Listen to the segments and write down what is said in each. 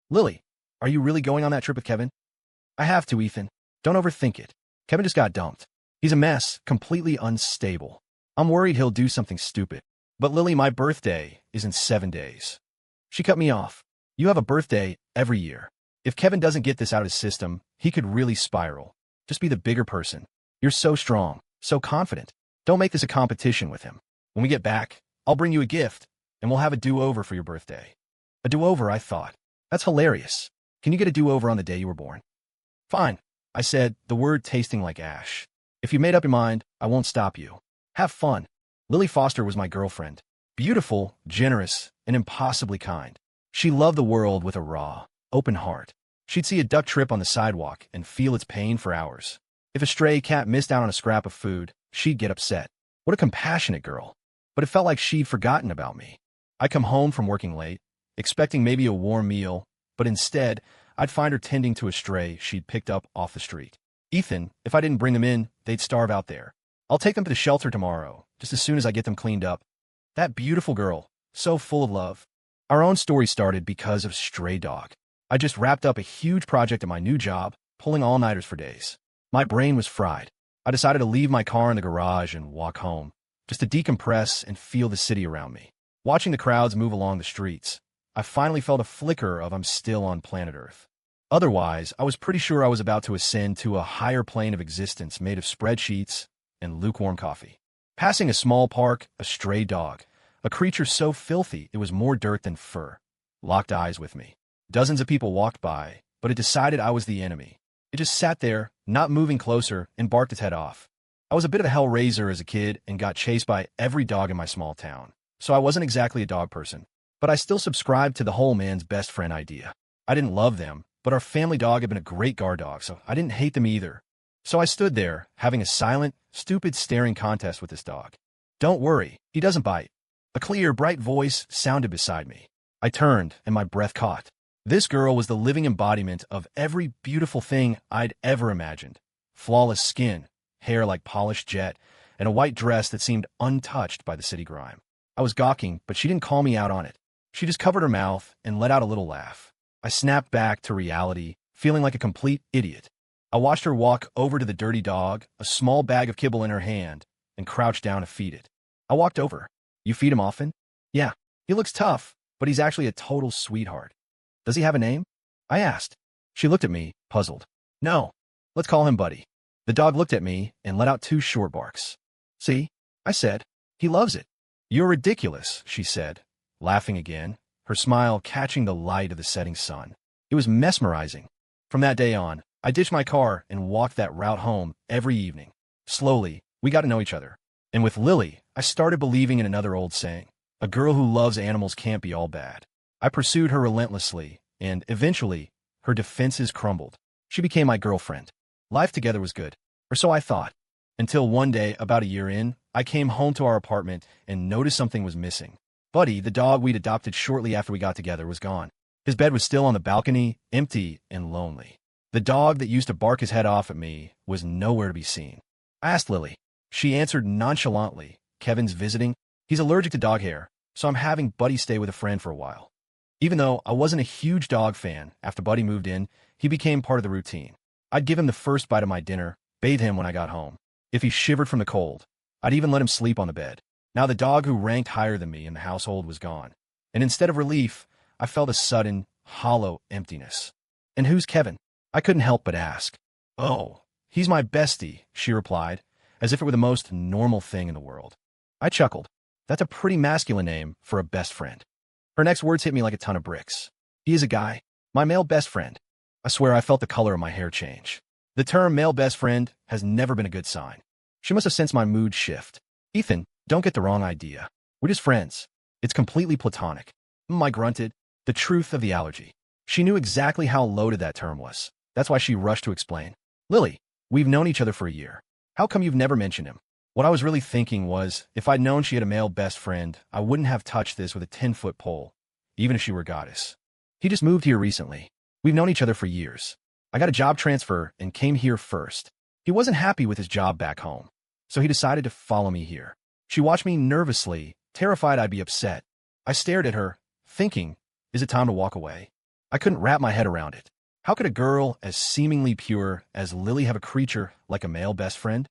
Lily, are you really going on that trip with Kevin? I have to, Ethan. Don't overthink it. Kevin just got dumped. He's a mess, completely unstable. I'm worried he'll do something stupid. But Lily, my birthday is in 7 days. She cut me off. You have a birthday every year. If Kevin doesn't get this out of his system, he could really spiral. Just be the bigger person. You're so strong, so confident. Don't make this a competition with him. When we get back, I'll bring you a gift, and we'll have a do-over for your birthday. A do-over, I thought. That's hilarious. Can you get a do-over on the day you were born? Fine, I said, the word tasting like ash. If you made up your mind, I won't stop you. Have fun. Lily Foster was my girlfriend. Beautiful, generous, and impossibly kind. She loved the world with a raw, open heart. She'd see a duck trip on the sidewalk and feel its pain for hours. If a stray cat missed out on a scrap of food, she'd get upset. What a compassionate girl. But it felt like she'd forgotten about me. I'd come home from working late, expecting maybe a warm meal, but instead, I'd find her tending to a stray she'd picked up off the street. Ethan, if I didn't bring them in, they'd starve out there. I'll take them to the shelter tomorrow, just as soon as I get them cleaned up. That beautiful girl, so full of love. Our own story started because of Stray Dog. I just wrapped up a huge project at my new job, pulling all-nighters for days. My brain was fried. I decided to leave my car in the garage and walk home, just to decompress and feel the city around me. Watching the crowds move along the streets, I finally felt a flicker of I'm still on planet Earth. Otherwise, I was pretty sure I was about to ascend to a higher plane of existence made of spreadsheets and lukewarm coffee. Passing a small park, a stray dog, a creature so filthy it was more dirt than fur, locked eyes with me. Dozens of people walked by, but it decided I was the enemy. It just sat there, not moving closer, and barked its head off. I was a bit of a hellraiser as a kid and got chased by every dog in my small town, so I wasn't exactly a dog person. But I still subscribed to the whole man's best friend idea. I didn't love them, but our family dog had been a great guard dog, so I didn't hate them either. So I stood there, having a silent, stupid staring contest with this dog. Don't worry, he doesn't bite. A clear, bright voice sounded beside me. I turned, and my breath caught. This girl was the living embodiment of every beautiful thing I'd ever imagined. Flawless skin, hair like polished jet, and a white dress that seemed untouched by the city grime. I was gawking, but she didn't call me out on it. She just covered her mouth and let out a little laugh. I snapped back to reality, feeling like a complete idiot. I watched her walk over to the dirty dog, a small bag of kibble in her hand, and crouch down to feed it. I walked over. You feed him often? Yeah. He looks tough, but he's actually a total sweetheart. Does he have a name? I asked. She looked at me, puzzled. No. Let's call him Buddy. The dog looked at me and let out 2 short barks. See? I said. He loves it. You're ridiculous, she said, laughing again, her smile catching the light of the setting sun. It was mesmerizing. From that day on, I ditched my car and walked that route home every evening. Slowly, we got to know each other. And with Lily, I started believing in another old saying, a girl who loves animals can't be all bad. I pursued her relentlessly, and eventually, her defenses crumbled. She became my girlfriend. Life together was good, or so I thought. Until one day, about a year in, I came home to our apartment and noticed something was missing. Buddy, the dog we'd adopted shortly after we got together, was gone. His bed was still on the balcony, empty and lonely. The dog that used to bark his head off at me was nowhere to be seen. I asked Lily. She answered nonchalantly, Kevin's visiting. He's allergic to dog hair, so I'm having Buddy stay with a friend for a while. Even though I wasn't a huge dog fan, after Buddy moved in, he became part of the routine. I'd give him the first bite of my dinner, bathe him when I got home. If he shivered from the cold, I'd even let him sleep on the bed. Now the dog who ranked higher than me in the household was gone, and instead of relief, I felt a sudden, hollow emptiness. And who's Kevin? I couldn't help but ask. Oh, he's my bestie, she replied, as if it were the most normal thing in the world. I chuckled. That's a pretty masculine name for a best friend. Her next words hit me like a ton of bricks. He is a guy, my male best friend. I swear I felt the color of my hair change. The term male best friend has never been a good sign. She must have sensed my mood shift. Ethan, don't get the wrong idea. We're just friends. It's completely platonic. I grunted. The truth of the allergy. She knew exactly how loaded that term was. That's why she rushed to explain. Lily, we've known each other for a year. How come you've never mentioned him? What I was really thinking was, if I'd known she had a male best friend, I wouldn't have touched this with a 10-foot pole, even if she were a goddess. He just moved here recently. We've known each other for years. I got a job transfer and came here first. He wasn't happy with his job back home, so he decided to follow me here. She watched me nervously, terrified I'd be upset. I stared at her, thinking, is it time to walk away? I I couldn't wrap my head around it. How could a girl as seemingly pure as Lily have a creature like a male best friend?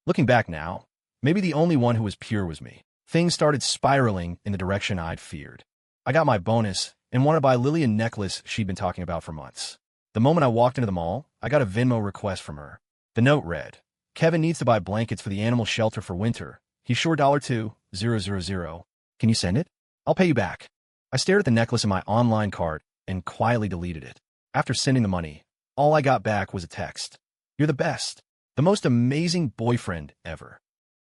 Looking back now, maybe the only one who was pure was me. Things started spiraling in the direction I'd feared. I got my bonus and wanted to buy Lily a necklace she'd been talking about for months. The moment I walked into the mall, I got a Venmo request from her. The note read, "Kevin needs to buy blankets for the animal shelter for winter. He's sure $2,000. Can you send it? I'll pay you back." I stared at the necklace in my online cart and quietly deleted it. After sending the money, all I got back was a text. "You're the best. The most amazing boyfriend ever."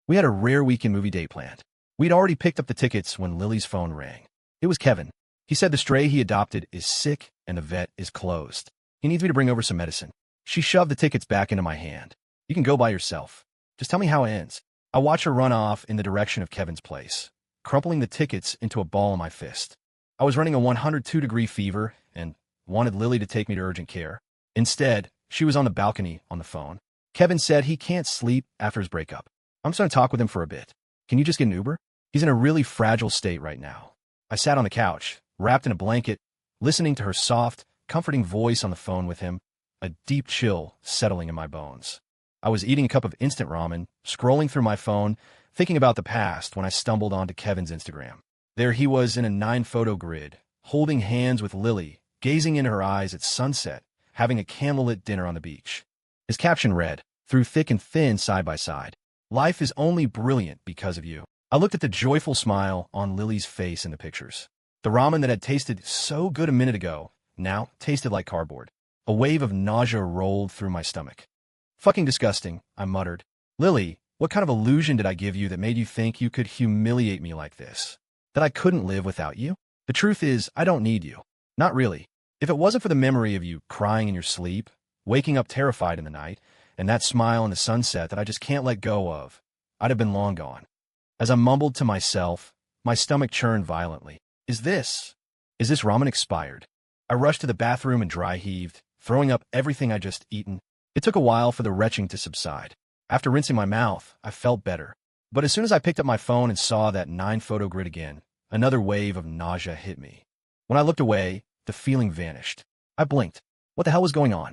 We had a rare weekend movie date planned. We'd already picked up the tickets when Lily's phone rang. It was Kevin. He said the stray he adopted is sick and the vet is closed. He needs me to bring over some medicine. She shoved the tickets back into my hand. "You can go by yourself. Just tell me how it ends." I watched her run off in the direction of Kevin's place, crumpling the tickets into a ball in my fist. I was running a 102-degree fever and wanted Lily to take me to urgent care. Instead, she was on the balcony on the phone. "Kevin said he can't sleep after his breakup. I'm just going to talk with him for a bit. Can you just get an Uber? He's in a really fragile state right now." I sat on the couch, wrapped in a blanket, listening to her soft, comforting voice on the phone with him, a deep chill settling in my bones. I was eating a cup of instant ramen, scrolling through my phone, thinking about the past when I stumbled onto Kevin's Instagram. There he was in a 9-photo grid, holding hands with Lily, gazing into her eyes at sunset, having a candlelit dinner on the beach. His caption read, "Through thick and thin, side by side. Life is only brilliant because of you." I looked at the joyful smile on Lily's face in the pictures. The ramen that had tasted so good a minute ago now tasted like cardboard. A wave of nausea rolled through my stomach. "Fucking disgusting," I muttered. "Lily, what kind of illusion did I give you that made you think you could humiliate me like this? That I couldn't live without you? The truth is, I don't need you. Not really. If it wasn't for the memory of you crying in your sleep, waking up terrified in the night, and that smile in the sunset that I just can't let go of, I'd have been long gone." As I mumbled to myself, my stomach churned violently. Is this ramen expired? I rushed to the bathroom and dry heaved, throwing up everything I'd just eaten. It took a while for the retching to subside. After rinsing my mouth, I felt better. But as soon as I picked up my phone and saw that 9-photo grid again, another wave of nausea hit me. When I looked away, the feeling vanished. I blinked. What the hell was going on?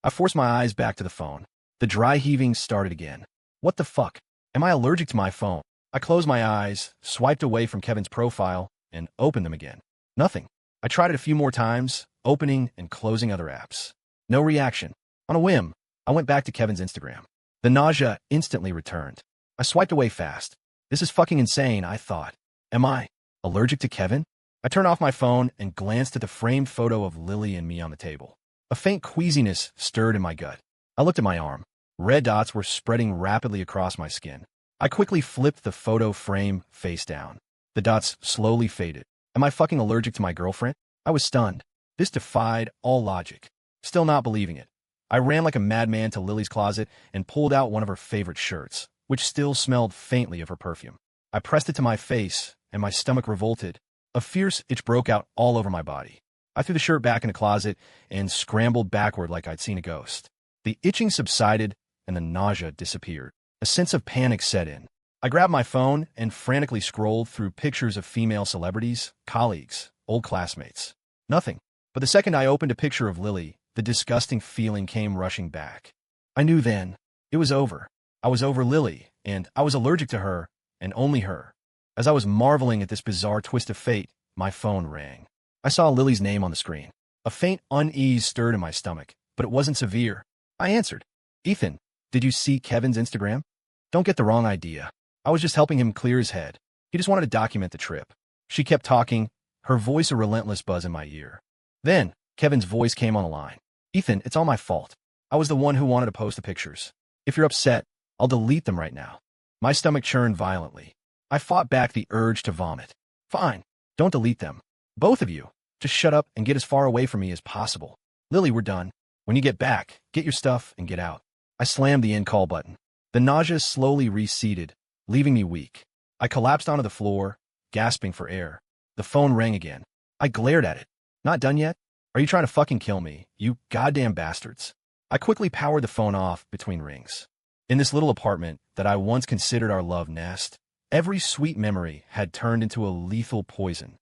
I forced my eyes back to the phone. The dry heaving started again. What the fuck? Am I allergic to my phone? I closed my eyes, swiped away from Kevin's profile, and opened them again. Nothing. I tried it a few more times, opening and closing other apps. No reaction. On a whim, I went back to Kevin's Instagram. The nausea instantly returned. I swiped away fast. This is fucking insane, I thought. Am I allergic to Kevin? I turned off my phone and glanced at the framed photo of Lily and me on the table. A faint queasiness stirred in my gut. I looked at my arm. Red dots were spreading rapidly across my skin. I quickly flipped the photo frame face down. The dots slowly faded. Am I fucking allergic to my girlfriend? I was stunned. This defied all logic. Still not believing it, I ran like a madman to Lily's closet and pulled out one of her favorite shirts, which still smelled faintly of her perfume. I pressed it to my face, and my stomach revolted. A fierce itch broke out all over my body. I threw the shirt back in the closet and scrambled backward like I'd seen a ghost. The itching subsided, and the nausea disappeared. A sense of panic set in. I grabbed my phone and frantically scrolled through pictures of female celebrities, colleagues, old classmates. Nothing. But the second I opened a picture of Lily, the disgusting feeling came rushing back. I knew then. It was over. I was over Lily, and I was allergic to her, and only her. As I was marveling at this bizarre twist of fate, my phone rang. I saw Lily's name on the screen. A faint unease stirred in my stomach, but it wasn't severe. I answered. "Ethan, did you see Kevin's Instagram?" Don't get the wrong idea. I was just helping him clear his head. He just wanted to document the trip. She kept talking, her voice a relentless buzz in my ear. Then, Kevin's voice came on the line. "Ethan, it's all my fault. I was the one who wanted to post the pictures. If you're upset, I'll delete them right now." My stomach churned violently. I fought back the urge to vomit. "Fine. Don't delete them. Both of you. Just shut up and get as far away from me as possible. Lily, we're done. When you get back, get your stuff and get out." I slammed the end call button. The nausea slowly receded, leaving me weak. I collapsed onto the floor, gasping for air. The phone rang again. I glared at it. "Not done yet? Are you trying to fucking kill me, you goddamn bastards?" I quickly powered the phone off between rings. In this little apartment that I once considered our love nest, every sweet memory had turned into a lethal poison.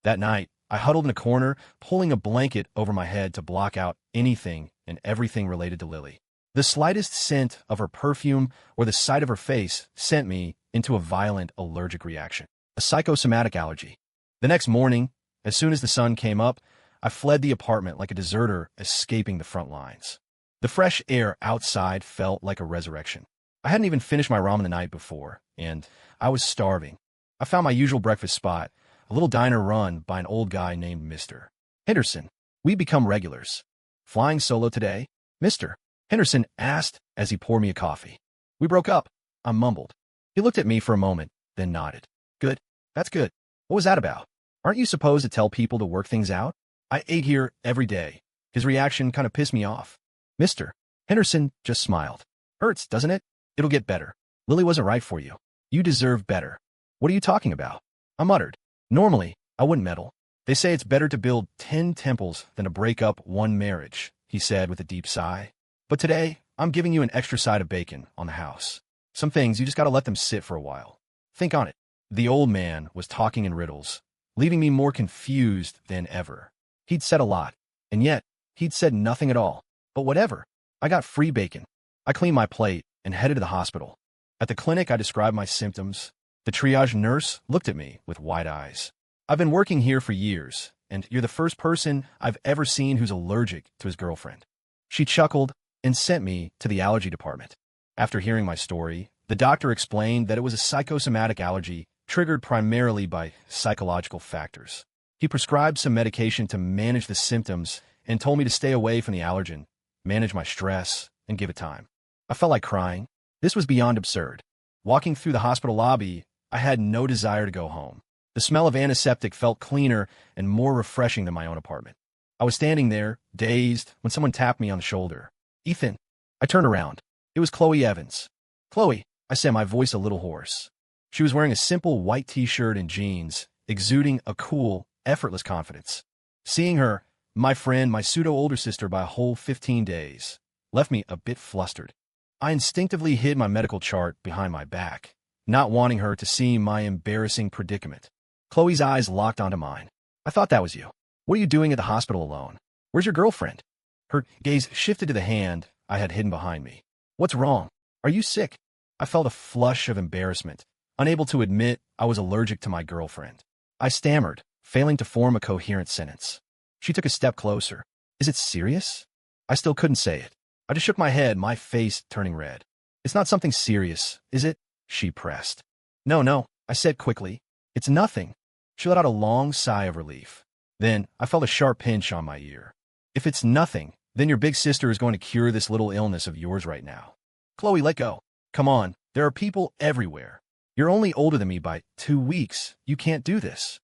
That night, I huddled in a corner, pulling a blanket over my head to block out anything and everything related to Lily. The slightest scent of her perfume or the sight of her face sent me into a violent allergic reaction, a psychosomatic allergy. The next morning, as soon as the sun came up, I fled the apartment like a deserter escaping the front lines. The fresh air outside felt like a resurrection. I hadn't even finished my ramen the night before, and I was starving. I found my usual breakfast spot, a little diner run by an old guy named Mr. Henderson. We'd become regulars. Flying solo today? Mr. Henderson asked as he poured me a coffee. We broke up, I mumbled. He looked at me for a moment, then nodded. Good. That's good. What was that about? Aren't you supposed to tell people to work things out? I ate here every day. His reaction kind of pissed me off. Mr. Henderson just smiled. Hurts, doesn't it? It'll get better. Lily wasn't right for you. You deserve better. What are you talking about? I muttered. Normally, I wouldn't meddle. They say it's better to build 10 temples than to break up one marriage, he said with a deep sigh. But today, I'm giving you an extra side of bacon on the house. Some things, you just gotta let them sit for a while. Think on it. The old man was talking in riddles, leaving me more confused than ever. He'd said a lot, and yet, he'd said nothing at all. But whatever. I got free bacon. I cleaned my plate and headed to the hospital. At the clinic, I described my symptoms. The triage nurse looked at me with wide eyes. I've been working here for years, and you're the first person I've ever seen who's allergic to his girlfriend. She chuckled and sent me to the allergy department. After hearing my story, the doctor explained that it was a psychosomatic allergy triggered primarily by psychological factors. He prescribed some medication to manage the symptoms and told me to stay away from the allergen, manage my stress, and give it time. I felt like crying. This was beyond absurd. Walking through the hospital lobby, I had no desire to go home. The smell of antiseptic felt cleaner and more refreshing than my own apartment. I was standing there, dazed, when someone tapped me on the shoulder. Ethan. I turned around. It was Chloe Evans. Chloe, I said, my voice a little hoarse. She was wearing a simple white t-shirt and jeans, exuding a cool, effortless confidence. Seeing her, my friend, my pseudo-older sister by a whole 15 days, left me a bit flustered. I instinctively hid my medical chart behind my back, not wanting her to see my embarrassing predicament. Chloe's eyes locked onto mine. I thought that was you. What are you doing at the hospital alone? Where's your girlfriend? Her gaze shifted to the hand I had hidden behind me. What's wrong? Are you sick? I felt a flush of embarrassment, unable to admit I was allergic to my girlfriend. I stammered, failing to form a coherent sentence. She took a step closer. Is it serious? I still couldn't say it. I just shook my head, my face turning red. It's not something serious, is it? She pressed. No, I said quickly. It's nothing. She let out a long sigh of relief. Then I felt a sharp pinch on my ear. If it's nothing, then your big sister is going to cure this little illness of yours right now. Chloe, let go. Come on, there are people everywhere. You're only older than me by 2 weeks. You can't do this.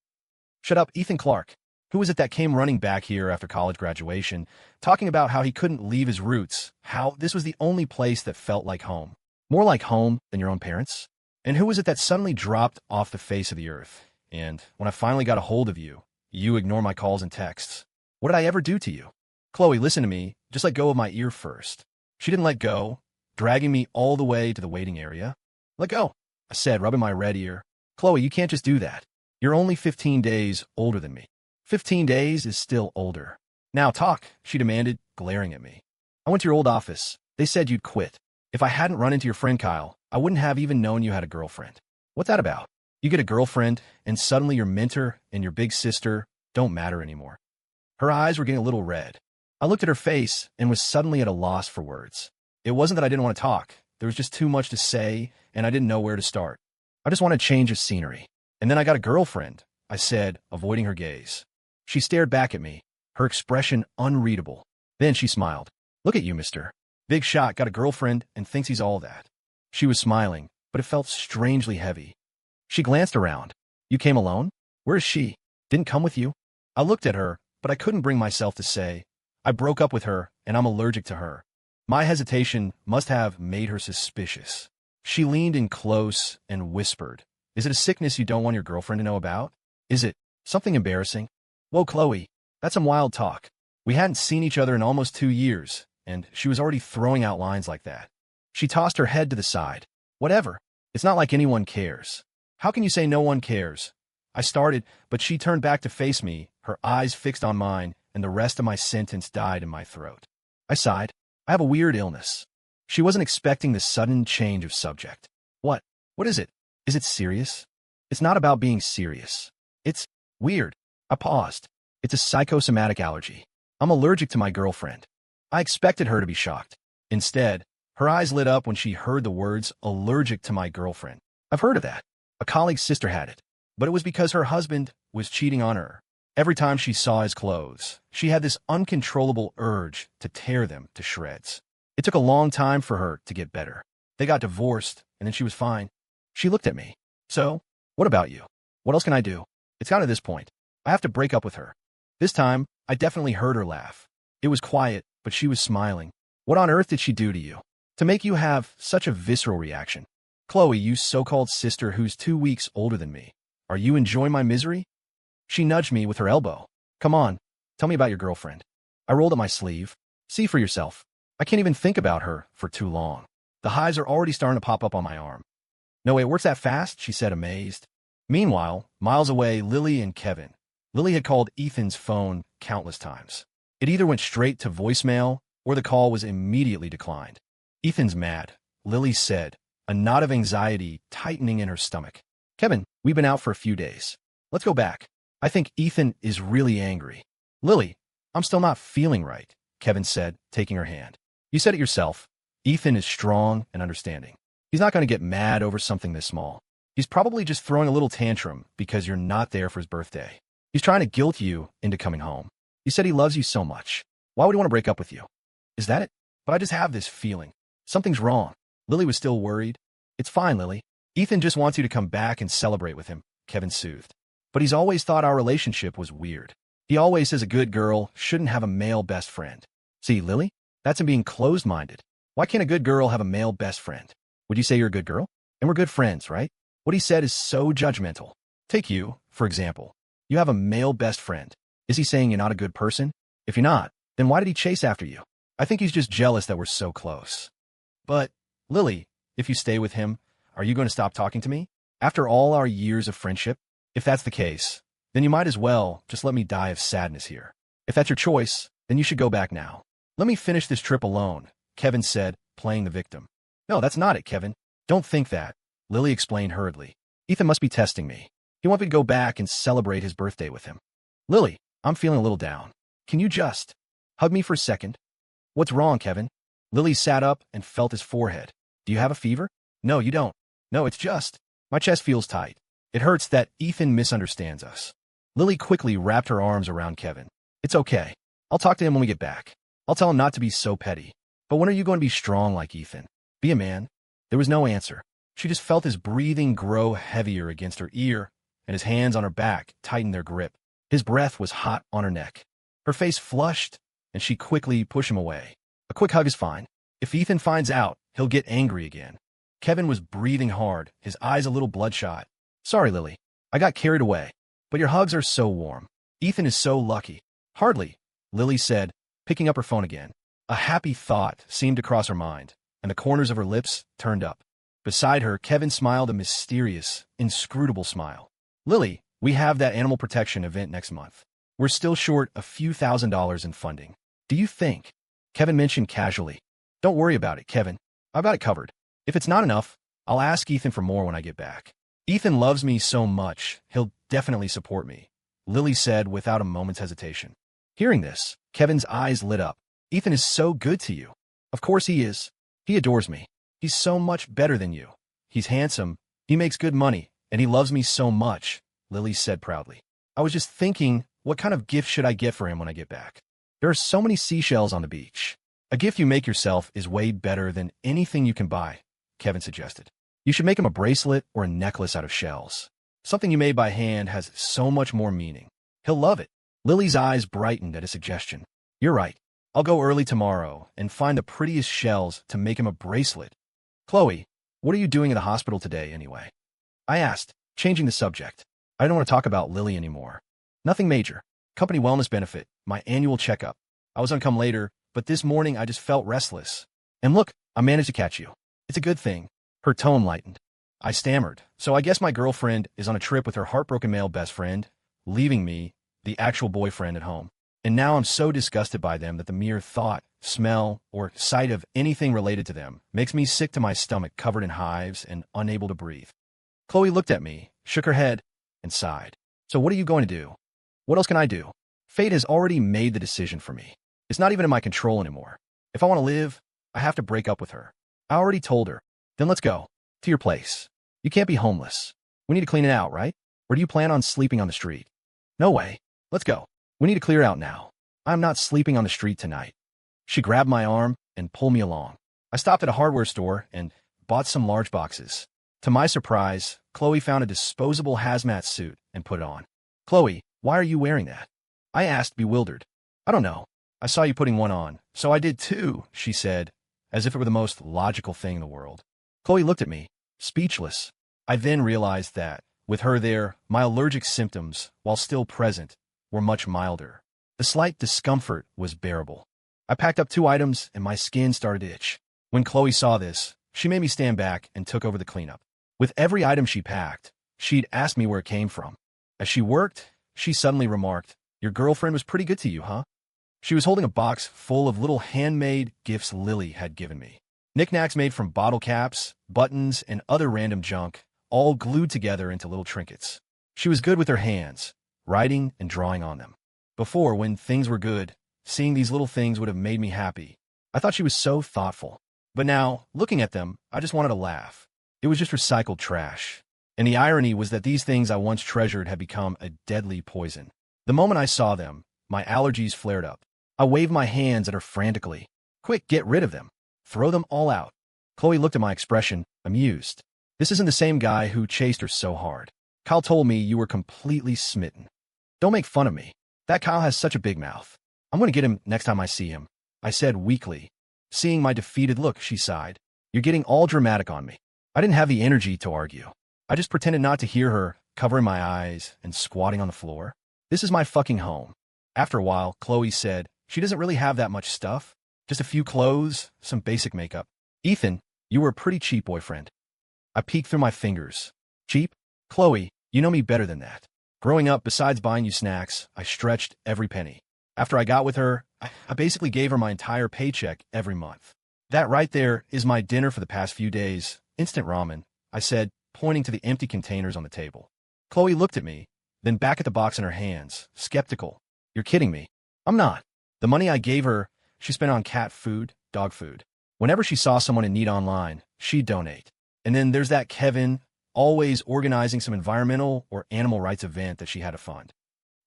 Shut up, Ethan Clark. Who was it that came running back here after college graduation, talking about how he couldn't leave his roots, how this was the only place that felt like home? More like home than your own parents? And who was it that suddenly dropped off the face of the earth? And when I finally got a hold of you, you ignore my calls and texts. What did I ever do to you? Chloe, listen to me. Just let go of my ear first. She didn't let go, dragging me all the way to the waiting area. Let go, I said, rubbing my red ear. Chloe, you can't just do that. You're only 15 days older than me. 15 days is still older. Now talk, she demanded, glaring at me. I went to your old office. They said you'd quit. If I hadn't run into your friend Kyle, I wouldn't have even known you had a girlfriend. What's that about? You get a girlfriend, and suddenly your mentor and your big sister don't matter anymore. Her eyes were getting a little red. I looked at her face and was suddenly at a loss for words. It wasn't that I didn't want to talk. There was just too much to say, and I didn't know where to start. I just wanted a change of scenery. And then I got a girlfriend, I said, avoiding her gaze. She stared back at me, her expression unreadable. Then she smiled. Look at you, mister. Big shot, got a girlfriend and thinks he's all that. She was smiling, but it felt strangely heavy. She glanced around. You came alone? Where is she? Didn't come with you? I looked at her, but I couldn't bring myself to say, I broke up with her and I'm allergic to her. My hesitation must have made her suspicious. She leaned in close and whispered, Is it a sickness you don't want your girlfriend to know about? Is it something embarrassing? Whoa, Chloe, that's some wild talk. We hadn't seen each other in almost 2 years, and she was already throwing out lines like that. She tossed her head to the side. Whatever. It's not like anyone cares. How can you say no one cares? I started, but she turned back to face me, her eyes fixed on mine, and the rest of my sentence died in my throat. I sighed. I have a weird illness. She wasn't expecting the sudden change of subject. What? What is it? Is it serious? It's not about being serious. It's weird. I paused. It's a psychosomatic allergy. I'm allergic to my girlfriend. I expected her to be shocked. Instead, her eyes lit up when she heard the words allergic to my girlfriend. I've heard of that. A colleague's sister had it, but it was because her husband was cheating on her. Every time she saw his clothes, she had this uncontrollable urge to tear them to shreds. It took a long time for her to get better. They got divorced, and then she was fine. She looked at me. So, what about you? What else can I do? It's gotten to this point. I have to break up with her. This time, I definitely heard her laugh. It was quiet, but she was smiling. What on earth did she do to you to make you have such a visceral reaction? Chloe, you so-called sister who's 2 weeks older than me. Are you enjoying my misery? She nudged me with her elbow. Come on, tell me about your girlfriend. I rolled up my sleeve. See for yourself. I can't even think about her for too long. The hives are already starting to pop up on my arm. No way, it works that fast, she said, amazed. Meanwhile, miles away, Lily and Kevin. Lily had called Ethan's phone countless times. It either went straight to voicemail or the call was immediately declined. Ethan's mad, Lily said, a knot of anxiety tightening in her stomach. Kevin, we've been out for a few days. Let's go back. I think Ethan is really angry. Lily, I'm still not feeling right, Kevin said, taking her hand. You said it yourself. Ethan is strong and understanding. He's not going to get mad over something this small. He's probably just throwing a little tantrum because you're not there for his birthday. He's trying to guilt you into coming home. He said he loves you so much. Why would he want to break up with you? Is that it? But I just have this feeling. Something's wrong. Lily was still worried. It's fine, Lily. Ethan just wants you to come back and celebrate with him, Kevin soothed. But he's always thought our relationship was weird. He always says a good girl shouldn't have a male best friend. See, Lily? That's him being closed-minded. Why can't a good girl have a male best friend? Would you say you're a good girl? And we're good friends, right? What he said is so judgmental. Take you, for example. You have a male best friend. Is he saying you're not a good person? If you're not, then why did he chase after you? I think he's just jealous that we're so close. But, Lily, if you stay with him, are you going to stop talking to me? After all our years of friendship? If that's the case, then you might as well just let me die of sadness here. If that's your choice, then you should go back now. Let me finish this trip alone, Kevin said, playing the victim. No, that's not it, Kevin. Don't think that, Lily explained hurriedly. Ethan must be testing me. He wants me to go back and celebrate his birthday with him. Lily, I'm feeling a little down. Can you just hug me for a second? What's wrong, Kevin? Lily sat up and felt his forehead. Do you have a fever? No, you don't. No, it's just my chest feels tight. It hurts that Ethan misunderstands us. Lily quickly wrapped her arms around Kevin. It's okay. I'll talk to him when we get back. I'll tell him not to be so petty. But when are you going to be strong like Ethan? Be a man. There was no answer. She just felt his breathing grow heavier against her ear, and his hands on her back tightened their grip. His breath was hot on her neck. Her face flushed, and she quickly pushed him away. A quick hug is fine. If Ethan finds out, he'll get angry again. Kevin was breathing hard, his eyes a little bloodshot. Sorry, Lily. I got carried away. But your hugs are so warm. Ethan is so lucky. Hardly, Lily said, picking up her phone again. A happy thought seemed to cross her mind, and the corners of her lips turned up. Beside her, Kevin smiled a mysterious, inscrutable smile. Lily, we have that animal protection event next month. We're still short a few $1,000s in funding. Do you think? Kevin mentioned casually. Don't worry about it, Kevin. I've got it covered. If it's not enough, I'll ask Ethan for more when I get back. Ethan loves me so much, he'll definitely support me, Lily said without a moment's hesitation. Hearing this, Kevin's eyes lit up. Ethan is so good to you. Of course he is. He adores me. He's so much better than you. He's handsome, he makes good money, and he loves me so much, Lily said proudly. I was just thinking, what kind of gift should I get for him when I get back? There are so many seashells on the beach. A gift you make yourself is way better than anything you can buy, Kevin suggested. You should make him a bracelet or a necklace out of shells. Something you made by hand has so much more meaning. He'll love it. Lily's eyes brightened at a suggestion. You're right. I'll go early tomorrow and find the prettiest shells to make him a bracelet. Chloe, what are you doing at the hospital today anyway? I asked, changing the subject. I don't want to talk about Lily anymore. Nothing major. Company wellness benefit, my annual checkup. I was going to come later, but this morning I just felt restless. And look, I managed to catch you. It's a good thing. Her tone lightened. I stammered. So I guess my girlfriend is on a trip with her heartbroken male best friend, leaving me, the actual boyfriend at home. And now I'm so disgusted by them that the mere thought, smell, or sight of anything related to them makes me sick to my stomach, covered in hives and unable to breathe. Chloe looked at me, shook her head, and sighed. So what are you going to do? What else can I do? Fate has already made the decision for me. It's not even in my control anymore. If I want to live, I have to break up with her. I already told her. Then let's go. To your place. You can't be homeless. We need to clean it out, right? Or do you plan on sleeping on the street? No way. Let's go. We need to clear out now. I'm not sleeping on the street tonight. She grabbed my arm and pulled me along. I stopped at a hardware store and bought some large boxes. To my surprise, Chloe found a disposable hazmat suit and put it on. Chloe, why are you wearing that? I asked, bewildered. I don't know. I saw you putting one on, so I did too, she said, as if it were the most logical thing in the world. Chloe looked at me, speechless. I then realized that, with her there, my allergic symptoms, while still present, were much milder. The slight discomfort was bearable. I packed up 2 items and my skin started to itch. When Chloe saw this, she made me stand back and took over the cleanup. With every item she packed, she'd ask me where it came from. As she worked, she suddenly remarked, "Your girlfriend was pretty good to you, huh?" She was holding a box full of little handmade gifts Lily had given me. Knickknacks made from bottle caps, buttons, and other random junk, all glued together into little trinkets. She was good with her hands, writing and drawing on them. Before, when things were good, seeing these little things would have made me happy. I thought she was so thoughtful. But now, looking at them, I just wanted to laugh. It was just recycled trash. And the irony was that these things I once treasured had become a deadly poison. The moment I saw them, my allergies flared up. I waved my hands at her frantically. Quick, get rid of them. Throw them all out. Chloe looked at my expression, amused. This isn't the same guy who chased her so hard. Kyle told me you were completely smitten. Don't make fun of me. That Kyle has such a big mouth. I'm going to get him next time I see him, I said weakly. Seeing my defeated look, she sighed. You're getting all dramatic on me. I didn't have the energy to argue. I just pretended not to hear her, covering my eyes and squatting on the floor. This is my fucking home. After a while, Chloe said, she doesn't really have that much stuff. Just a few clothes, some basic makeup. Ethan, you were a pretty cheap boyfriend. I peeked through my fingers. Cheap? Chloe, you know me better than that. Growing up, besides buying you snacks, I stretched every penny. After I got with her, I basically gave her my entire paycheck every month. That right there is my dinner for the past few days. Instant ramen, I said, pointing to the empty containers on the table. Chloe looked at me, then back at the box in her hands, skeptical. You're kidding me. I'm not. The money I gave her, she spent on cat food, dog food. Whenever she saw someone in need online, she'd donate. And then there's that Kevin, always organizing some environmental or animal rights event that she had to fund.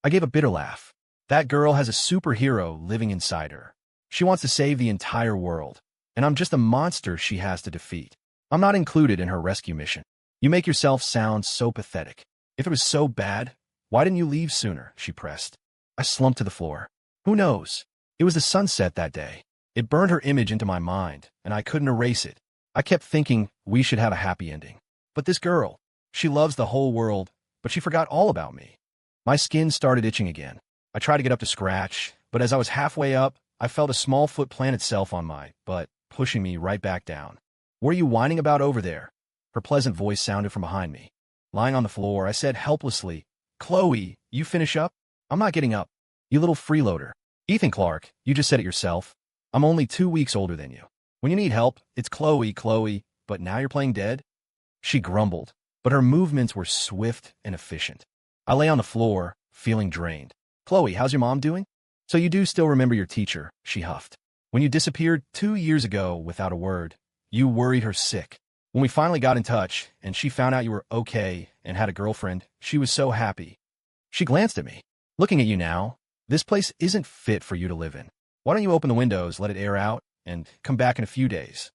I gave a bitter laugh. That girl has a superhero living inside her. She wants to save the entire world, and I'm just a monster she has to defeat. I'm not included in her rescue mission. You make yourself sound so pathetic. If it was so bad, why didn't you leave sooner? She pressed. I slumped to the floor. Who knows? It was the sunset that day. It burned her image into my mind, and I couldn't erase it. I kept thinking we should have a happy ending. But this girl, she loves the whole world, but she forgot all about me. My skin started itching again. I tried to get up to scratch, but as I was halfway up, I felt a small foot plant itself on my butt, pushing me right back down. What are you whining about over there? Her pleasant voice sounded from behind me. Lying on the floor, I said helplessly, Chloe, you finish up? I'm not getting up. You little freeloader. Ethan Clark, you just said it yourself. I'm only 2 weeks older than you. When you need help, it's Chloe, but now you're playing dead? She grumbled, but her movements were swift and efficient. I lay on the floor, feeling drained. Chloe, how's your mom doing? So you do still remember your teacher, she huffed. When you disappeared 2 years ago without a word, you worried her sick. When we finally got in touch and she found out you were okay and had a girlfriend, she was so happy. She glanced at me. Looking at you now, this place isn't fit for you to live in. Why don't you open the windows, let it air out, and come back in a few days?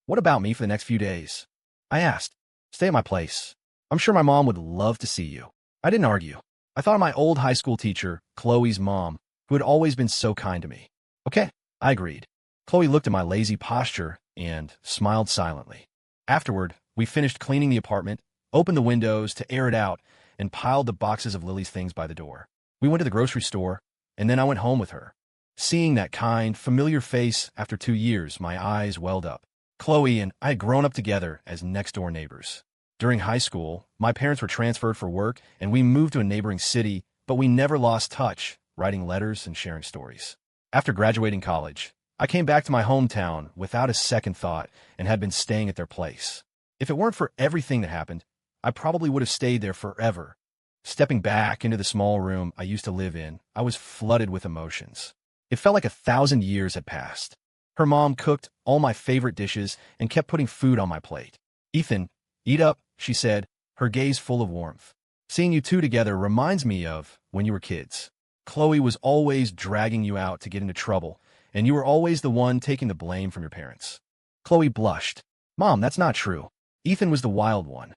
What about me for the next few days? I asked. Stay at my place. I'm sure my mom would love to see you. I didn't argue. I thought of my old high school teacher, Chloe's mom, who had always been so kind to me. Okay, I agreed. Chloe looked at my lazy posture and smiled silently. Afterward, we finished cleaning the apartment, opened the windows to air it out, and piled the boxes of Lily's things by the door. We went to the grocery store, and then I went home with her. Seeing that kind, familiar face after 2 years, my eyes welled up. Chloe and I had grown up together as next-door neighbors. During high school, my parents were transferred for work, and we moved to a neighboring city, but we never lost touch, writing letters and sharing stories. After graduating college, I came back to my hometown without a second thought and had been staying at their place. If it weren't for everything that happened, I probably would have stayed there forever. Stepping back into the small room I used to live in, I was flooded with emotions. It felt like 1,000 years had passed. Her mom cooked all my favorite dishes and kept putting food on my plate. "Ethan, eat up," she said, her gaze full of warmth. "Seeing you two together reminds me of when you were kids. Chloe was always dragging you out to get into trouble, and you were always the one taking the blame from your parents." Chloe blushed. "Mom, that's not true. Ethan was the wild one."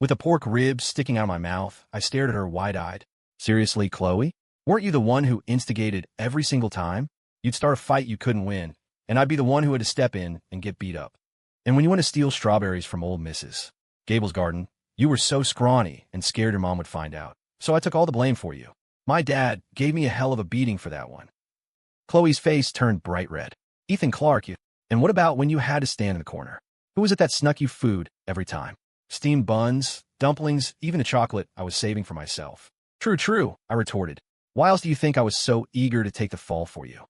With a pork rib sticking out of my mouth, I stared at her wide-eyed. "Seriously, Chloe? Weren't you the one who instigated every single time? You'd start a fight you couldn't win, and I'd be the one who had to step in and get beat up. And when you went to steal strawberries from old Mrs. Gable's garden, you were so scrawny and scared your mom would find out. So I took all the blame for you. My dad gave me a hell of a beating for that one." Chloe's face turned bright red. "Ethan Clark, you. And what about when you had to stand in the corner? Who was it that snuck you food every time? Steamed buns, dumplings, even the chocolate I was saving for myself." "True, true," I retorted. "Why else do you think I was so eager to take the fall for you?"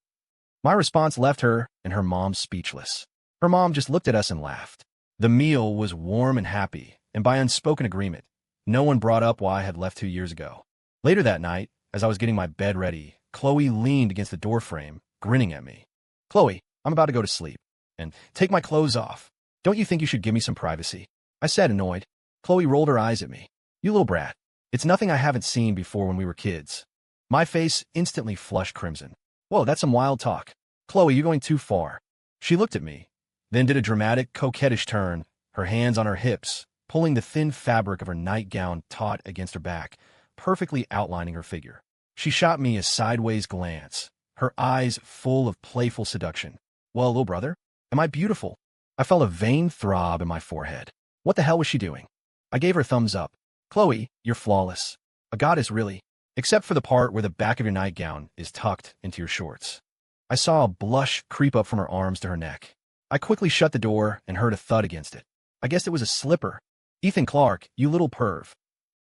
My response left her and her mom speechless. Her mom just looked at us and laughed. The meal was warm and happy, and by unspoken agreement, no one brought up why I had left 2 years ago. Later that night, as I was getting my bed ready, Chloe leaned against the doorframe, grinning at me. "Chloe, I'm about to go to sleep. And take my clothes off. Don't you think you should give me some privacy?" I said, annoyed. Chloe rolled her eyes at me. "You little brat. It's nothing I haven't seen before when we were kids." My face instantly flushed crimson. "Whoa, that's some wild talk. Chloe, you're going too far." She looked at me, then did a dramatic, coquettish turn, her hands on her hips, pulling the thin fabric of her nightgown taut against her back, perfectly outlining her figure. She shot me a sideways glance, her eyes full of playful seduction. "Well, little brother, am I beautiful?" I felt a vain throb in my forehead. What the hell was she doing? I gave her a thumbs up. "Chloe, you're flawless. A goddess, really. Except for the part where the back of your nightgown is tucked into your shorts." I saw a blush creep up from her arms to her neck. I quickly shut the door and heard a thud against it. I guessed it was a slipper. "Ethan Clark, you little perv."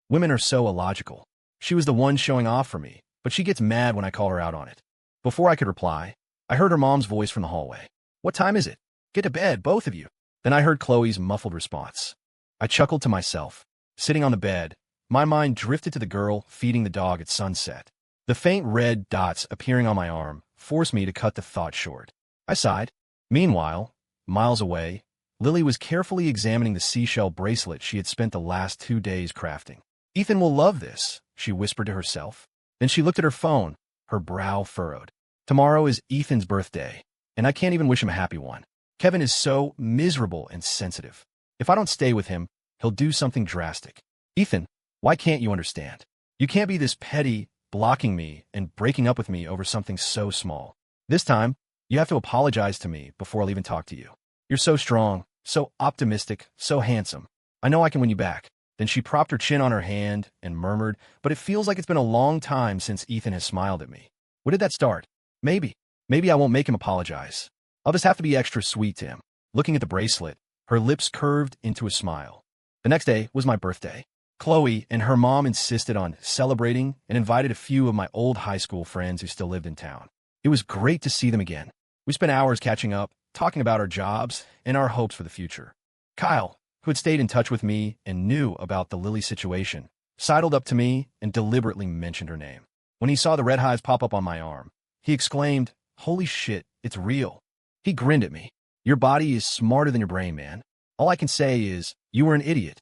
Women are so illogical. She was the one showing off for me, but she gets mad when I call her out on it. Before I could reply, I heard her mom's voice from the hallway. "What time is it? Get to bed, both of you." Then I heard Chloe's muffled response. I chuckled to myself. Sitting on the bed, my mind drifted to the girl feeding the dog at sunset. The faint red dots appearing on my arm forced me to cut the thought short. I sighed. Meanwhile, miles away, Lily was carefully examining the seashell bracelet she had spent the last 2 days crafting. "Ethan will love this," she whispered to herself. Then she looked at her phone, her brow furrowed. Tomorrow is Ethan's birthday, and I can't even wish him a happy one. Kevin is so miserable and sensitive. If I don't stay with him, he'll do something drastic. "Ethan, why can't you understand? You can't be this petty, blocking me and breaking up with me over something so small. This time, you have to apologize to me before I'll even talk to you. You're so strong, so optimistic, so handsome. I know I can win you back." Then she propped her chin on her hand and murmured, "But it feels like it's been a long time since Ethan has smiled at me. What did that start? Maybe I won't make him apologize. I'll just have to be extra sweet to him." Looking at the bracelet, her lips curved into a smile. The next day was my birthday. Chloe and her mom insisted on celebrating and invited a few of my old high school friends who still lived in town. It was great to see them again. We spent hours catching up, talking about our jobs and our hopes for the future. Kyle, who had stayed in touch with me and knew about the Lily situation, sidled up to me and deliberately mentioned her name. When he saw the red hives pop up on my arm, he exclaimed, "Holy shit, it's real." He grinned at me. "Your body is smarter than your brain, man. All I can say is, you were an idiot."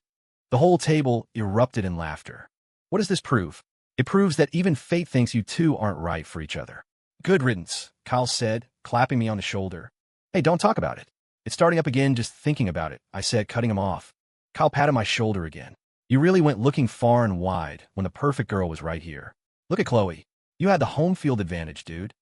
The whole table erupted in laughter. What does this prove? It proves that even fate thinks you two aren't right for each other. "Good riddance," Kyle said, clapping me on the shoulder. "Hey, don't talk about it. It's starting up again just thinking about it," I said, cutting him off. Kyle patted my shoulder again. "You really went looking far and wide when the perfect girl was right here. Look at Chloe. You had the home field advantage, dude."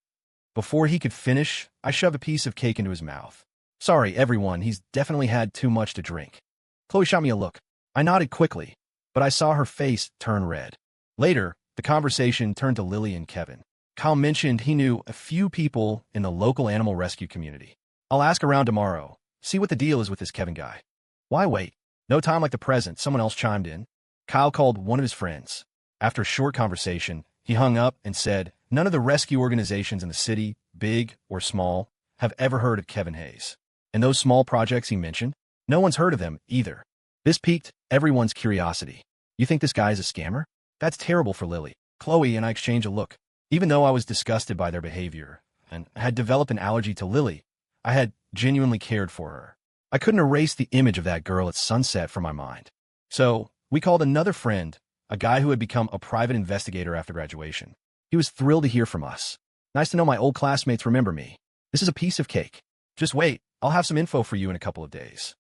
Before he could finish, I shoved a piece of cake into his mouth. "Sorry, everyone, he's definitely had too much to drink." Chloe shot me a look. I nodded quickly, but I saw her face turn red. Later, the conversation turned to Lily and Kevin. Kyle mentioned he knew a few people in the local animal rescue community. "I'll ask around tomorrow, see what the deal is with this Kevin guy." "Why wait? No time like the present," someone else chimed in. Kyle called one of his friends. After a short conversation, he hung up and said, "None of the rescue organizations in the city, big or small, have ever heard of Kevin Hayes. And those small projects he mentioned, no one's heard of them either." This piqued everyone's curiosity. "You think this guy is a scammer?" That's terrible for Lily. Chloe and I exchanged a look. Even though I was disgusted by their behavior and had developed an allergy to Lily, I had genuinely cared for her. I couldn't erase the image of that girl at sunset from my mind. So we called another friend, a guy who had become a private investigator after graduation. He was thrilled to hear from us. "Nice to know my old classmates remember me. This is a piece of cake. Just wait, I'll have some info for you in a couple of days."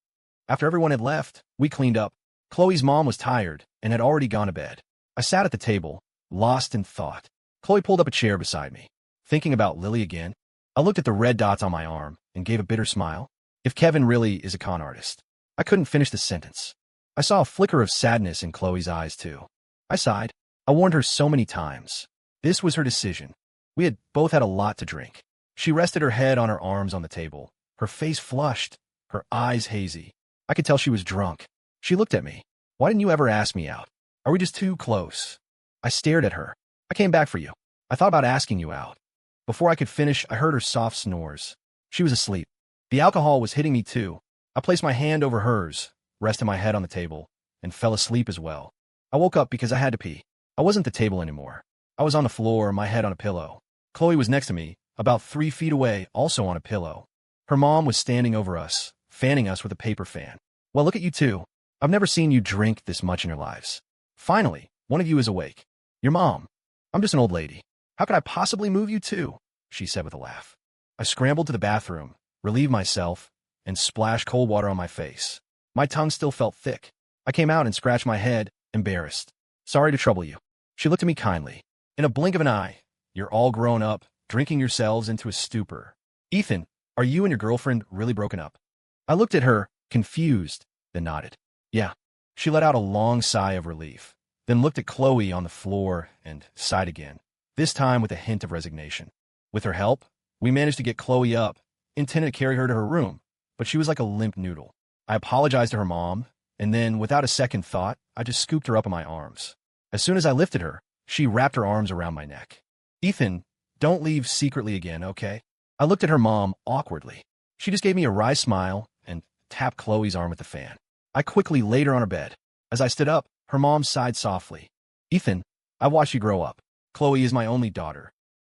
After everyone had left, we cleaned up. Chloe's mom was tired and had already gone to bed. I sat at the table, lost in thought. Chloe pulled up a chair beside me. Thinking about Lily again, I looked at the red dots on my arm and gave a bitter smile. If Kevin really is a con artist. I couldn't finish the sentence. I saw a flicker of sadness in Chloe's eyes, too. I sighed. I warned her so many times. This was her decision. We had both had a lot to drink. She rested her head on her arms on the table, her face flushed, her eyes hazy. I could tell she was drunk. She looked at me. "Why didn't you ever ask me out? Are we just too close?" I stared at her. "I came back for you. I thought about asking you out." Before I could finish, I heard her soft snores. She was asleep. The alcohol was hitting me too. I placed my hand over hers, rested my head on the table, and fell asleep as well. I woke up because I had to pee. I wasn't at the table anymore. I was on the floor, my head on a pillow. Chloe was next to me, about 3 feet away, also on a pillow. Her mom was standing over us, fanning us with a paper fan. "Well, look at you two. I've never seen you drink this much in your lives. Finally, one of you is awake. Your mom. I'm just an old lady. How could I possibly move you two?" she said with a laugh. I scrambled to the bathroom, relieved myself, and splashed cold water on my face. My tongue still felt thick. I came out and scratched my head, embarrassed. "Sorry to trouble you." She looked at me kindly. "In a blink of an eye, you're all grown up, drinking yourselves into a stupor. Ethan, are you and your girlfriend really broken up?" I looked at her, confused, then nodded. "Yeah." She let out a long sigh of relief, then looked at Chloe on the floor and sighed again, this time with a hint of resignation. With her help, we managed to get Chloe up, intended to carry her to her room, but she was like a limp noodle. I apologized to her mom, and then, without a second thought, I just scooped her up in my arms. As soon as I lifted her, she wrapped her arms around my neck. "Ethan, don't leave secretly again, okay?" I looked at her mom awkwardly. She just gave me a wry smile and tapped Chloe's arm with the fan. I quickly laid her on her bed. As I stood up, her mom sighed softly. "Ethan, I watched you grow up. Chloe is my only daughter."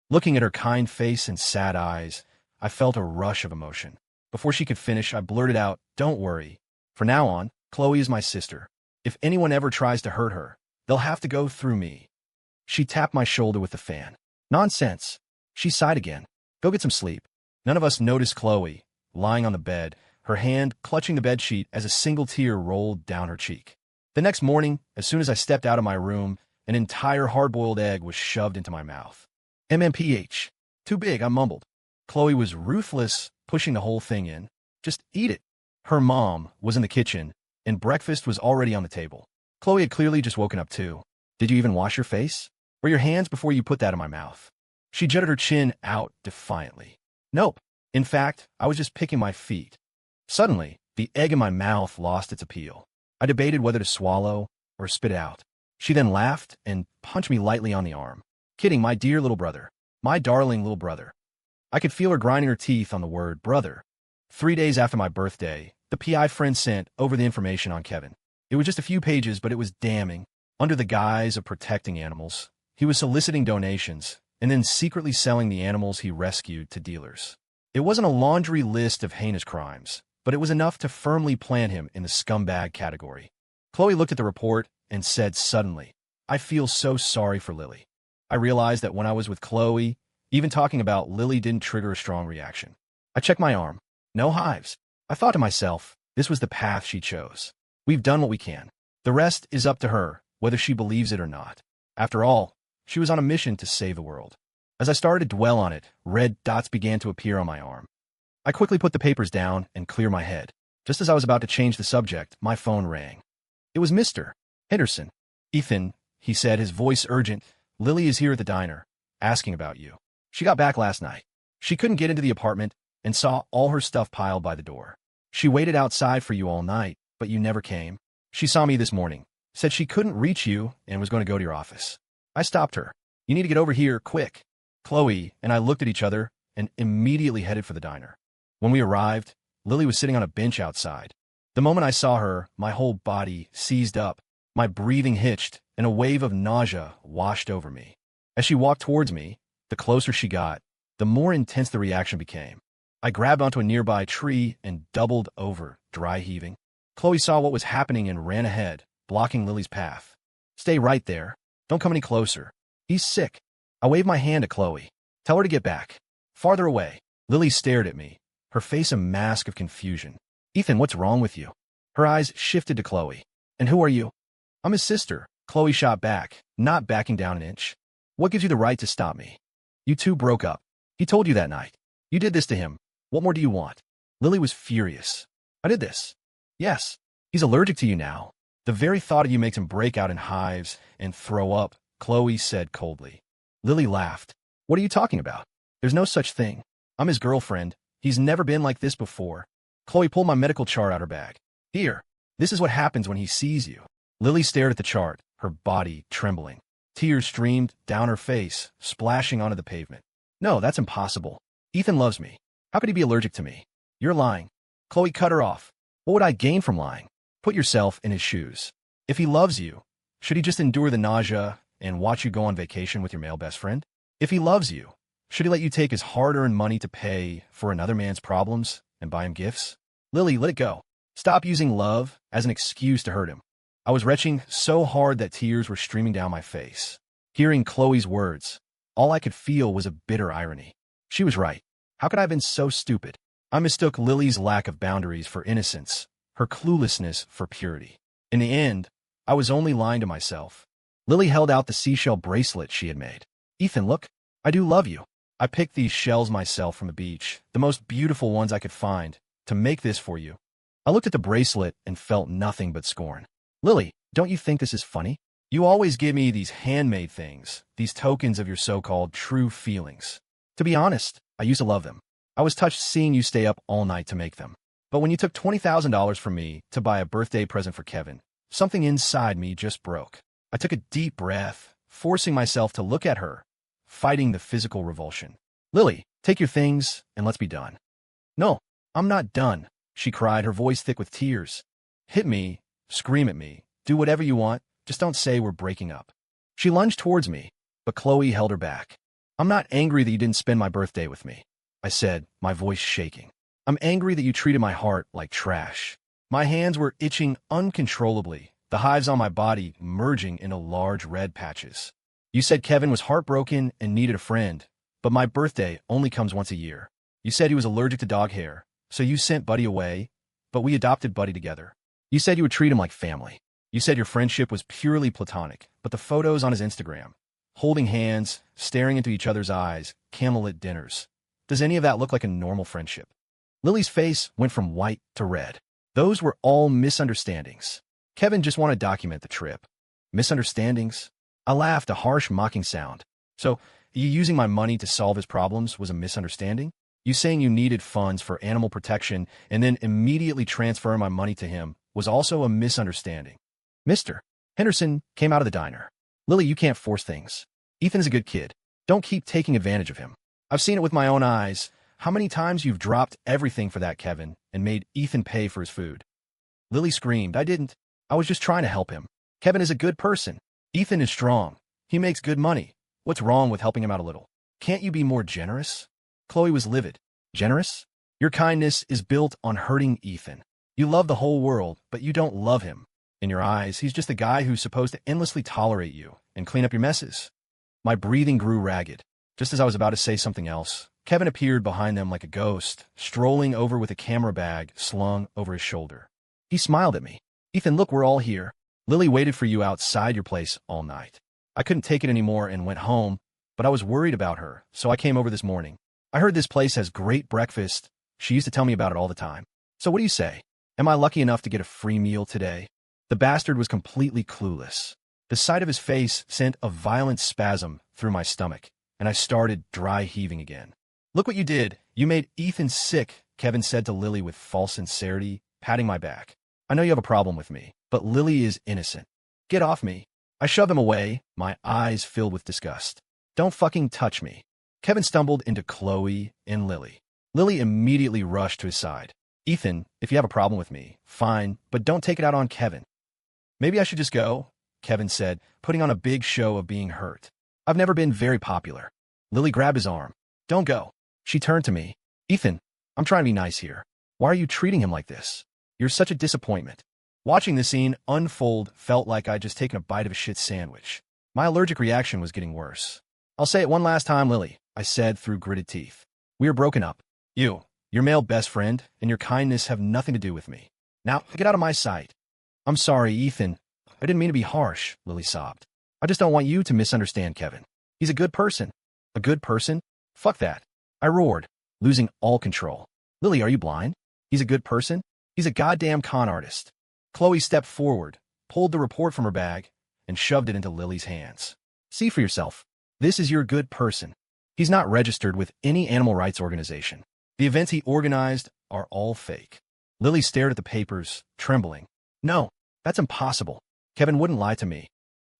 Looking at her kind face and sad eyes, I felt a rush of emotion. Before she could finish, I blurted out, "Don't worry. From now on, Chloe is my sister. If anyone ever tries to hurt her, they'll have to go through me." She tapped my shoulder with the fan. "Nonsense." She sighed again. "Go get some sleep." None of us noticed Chloe, lying on the bed, her hand clutching the bedsheet as a single tear rolled down her cheek. The next morning, as soon as I stepped out of my room, an entire hard-boiled egg was shoved into my mouth. "MMPH. Too big," I mumbled. Chloe was ruthless, pushing the whole thing in. "Just eat it." Her mom was in the kitchen, and breakfast was already on the table. Chloe had clearly just woken up too. "Did you even wash your face? Or your hands before you put that in my mouth?" She jutted her chin out defiantly. "Nope. In fact, I was just picking my feet." Suddenly, the egg in my mouth lost its appeal. I debated whether to swallow or spit it out. She then laughed and punched me lightly on the arm. "Kidding, my dear little brother. My darling little brother." I could feel her grinding her teeth on the word brother. 3 days after my birthday, the PI friend sent over the information on Kevin. It was just a few pages, but it was damning. Under the guise of protecting animals, he was soliciting donations and then secretly selling the animals he rescued to dealers. It wasn't a laundry list of heinous crimes, but it was enough to firmly plant him in the scumbag category. Chloe looked at the report and said suddenly, "I feel so sorry for Lily." I realized that when I was with Chloe, even talking about Lily didn't trigger a strong reaction. I checked my arm. No hives. I thought to myself, this was the path she chose. We've done what we can. The rest is up to her, whether she believes it or not. After all, she was on a mission to save the world. As I started to dwell on it, red dots began to appear on my arm. I quickly put the papers down and cleared my head. Just as I was about to change the subject, my phone rang. It was Mr. Henderson. "Ethan," he said, his voice urgent, "Lily is here at the diner, asking about you. She got back last night. She couldn't get into the apartment and saw all her stuff piled by the door. She waited outside for you all night, but you never came. She saw me this morning, said she couldn't reach you and was going to go to your office. I stopped her. You need to get over here, quick. Chloe and I looked at each other and immediately headed for the diner. When we arrived, Lily was sitting on a bench outside. The moment I saw her, my whole body seized up, my breathing hitched, and a wave of nausea washed over me. As she walked towards me, the closer she got, the more intense the reaction became. I grabbed onto a nearby tree and doubled over, dry heaving. Chloe saw what was happening and ran ahead, blocking Lily's path. Stay right there. Don't come any closer. He's sick. I waved my hand at Chloe. Tell her to get back. Farther away. Lily stared at me, her face a mask of confusion. Ethan, what's wrong with you? Her eyes shifted to Chloe. And who are you? I'm his sister. Chloe shot back, not backing down an inch. What gives you the right to stop me? You two broke up. He told you that night. You did this to him. What more do you want? Lily was furious. I did this. Yes. He's allergic to you now. The very thought of you makes him break out in hives and throw up, Chloe said coldly. Lily laughed. What are you talking about? There's no such thing. I'm his girlfriend. He's never been like this before. Chloe pulled my medical chart out her bag. Here. This is what happens when he sees you. Lily stared at the chart, her body trembling. Tears streamed down her face, splashing onto the pavement. No, that's impossible. Ethan loves me. How could he be allergic to me? You're lying. Chloe cut her off. What would I gain from lying? Put yourself in his shoes. If he loves you, should he just endure the nausea and watch you go on vacation with your male best friend? If he loves you, should he let you take his hard-earned money to pay for another man's problems and buy him gifts? Lily, let it go. Stop using love as an excuse to hurt him. I was retching so hard that tears were streaming down my face. Hearing Chloe's words, all I could feel was a bitter irony. She was right. How could I have been so stupid? I mistook Lily's lack of boundaries for innocence, her cluelessness for purity. In the end, I was only lying to myself. Lily held out the seashell bracelet she had made. Ethan, look, I do love you. I picked these shells myself from the beach, the most beautiful ones I could find, to make this for you. I looked at the bracelet and felt nothing but scorn. Lily, don't you think this is funny? You always give me these handmade things, these tokens of your so-called true feelings. To be honest, I used to love them. I was touched seeing you stay up all night to make them. But when you took $20,000 from me to buy a birthday present for Kevin, something inside me just broke. I took a deep breath, forcing myself to look at her, fighting the physical revulsion. Lily, take your things and let's be done. No, I'm not done, she cried, her voice thick with tears. Hit me, scream at me, do whatever you want, just don't say we're breaking up. She lunged towards me, but Chloe held her back. I'm not angry that you didn't spend my birthday with me, I said, my voice shaking. I'm angry that you treated my heart like trash. My hands were itching uncontrollably, the hives on my body merging into large red patches. You said Kevin was heartbroken and needed a friend, but my birthday only comes once a year. You said he was allergic to dog hair, so you sent Buddy away, but we adopted Buddy together. You said you would treat him like family. You said your friendship was purely platonic, but the photos on his Instagram, holding hands, staring into each other's eyes, candlelit dinners. Does any of that look like a normal friendship? Lily's face went from white to red. Those were all misunderstandings. Kevin just wanted to document the trip. Misunderstandings? I laughed, a harsh, mocking sound. So, you using my money to solve his problems was a misunderstanding? You saying you needed funds for animal protection and then immediately transferring my money to him was also a misunderstanding. Mr. Henderson came out of the diner. Lily, you can't force things. Ethan's a good kid. Don't keep taking advantage of him. I've seen it with my own eyes. How many times you've dropped everything for that Kevin and made Ethan pay for his food? Lily screamed. I didn't. I was just trying to help him. Kevin is a good person. Ethan is strong. He makes good money. What's wrong with helping him out a little? Can't you be more generous? Chloe was livid. Generous? Your kindness is built on hurting Ethan. You love the whole world, but you don't love him. In your eyes, he's just a guy who's supposed to endlessly tolerate you and clean up your messes. My breathing grew ragged. Just as I was about to say something else, Kevin appeared behind them like a ghost, strolling over with a camera bag slung over his shoulder. He smiled at me. Ethan, look, we're all here. Lily waited for you outside your place all night. I couldn't take it anymore and went home, but I was worried about her, so I came over this morning. I heard this place has great breakfast. She used to tell me about it all the time. So what do you say? Am I lucky enough to get a free meal today? The bastard was completely clueless. The sight of his face sent a violent spasm through my stomach, and I started dry heaving again. Look what you did. You made Ethan sick, Kevin said to Lily with false sincerity, patting my back. I know you have a problem with me, but Lily is innocent. Get off me. I shove him away, my eyes filled with disgust. Don't fucking touch me. Kevin stumbled into Chloe and Lily. Lily immediately rushed to his side. Ethan, if you have a problem with me, fine, but don't take it out on Kevin. Maybe I should just go, Kevin said, putting on a big show of being hurt. I've never been very popular. Lily grabbed his arm. Don't go. She turned to me. Ethan, I'm trying to be nice here. Why are you treating him like this? You're such a disappointment. Watching the scene unfold felt like I'd just taken a bite of a shit sandwich. My allergic reaction was getting worse. I'll say it one last time, Lily, I said through gritted teeth. We are broken up. You, your male best friend, and your kindness have nothing to do with me. Now, get out of my sight. I'm sorry, Ethan. I didn't mean to be harsh, Lily sobbed. I just don't want you to misunderstand Kevin. He's a good person. A good person? Fuck that. I roared, losing all control. Lily, are you blind? He's a good person? He's a goddamn con artist. Chloe stepped forward, pulled the report from her bag, and shoved it into Lily's hands. See for yourself. This is your good person. He's not registered with any animal rights organization. The events he organized are all fake. Lily stared at the papers, trembling. No, that's impossible. Kevin wouldn't lie to me.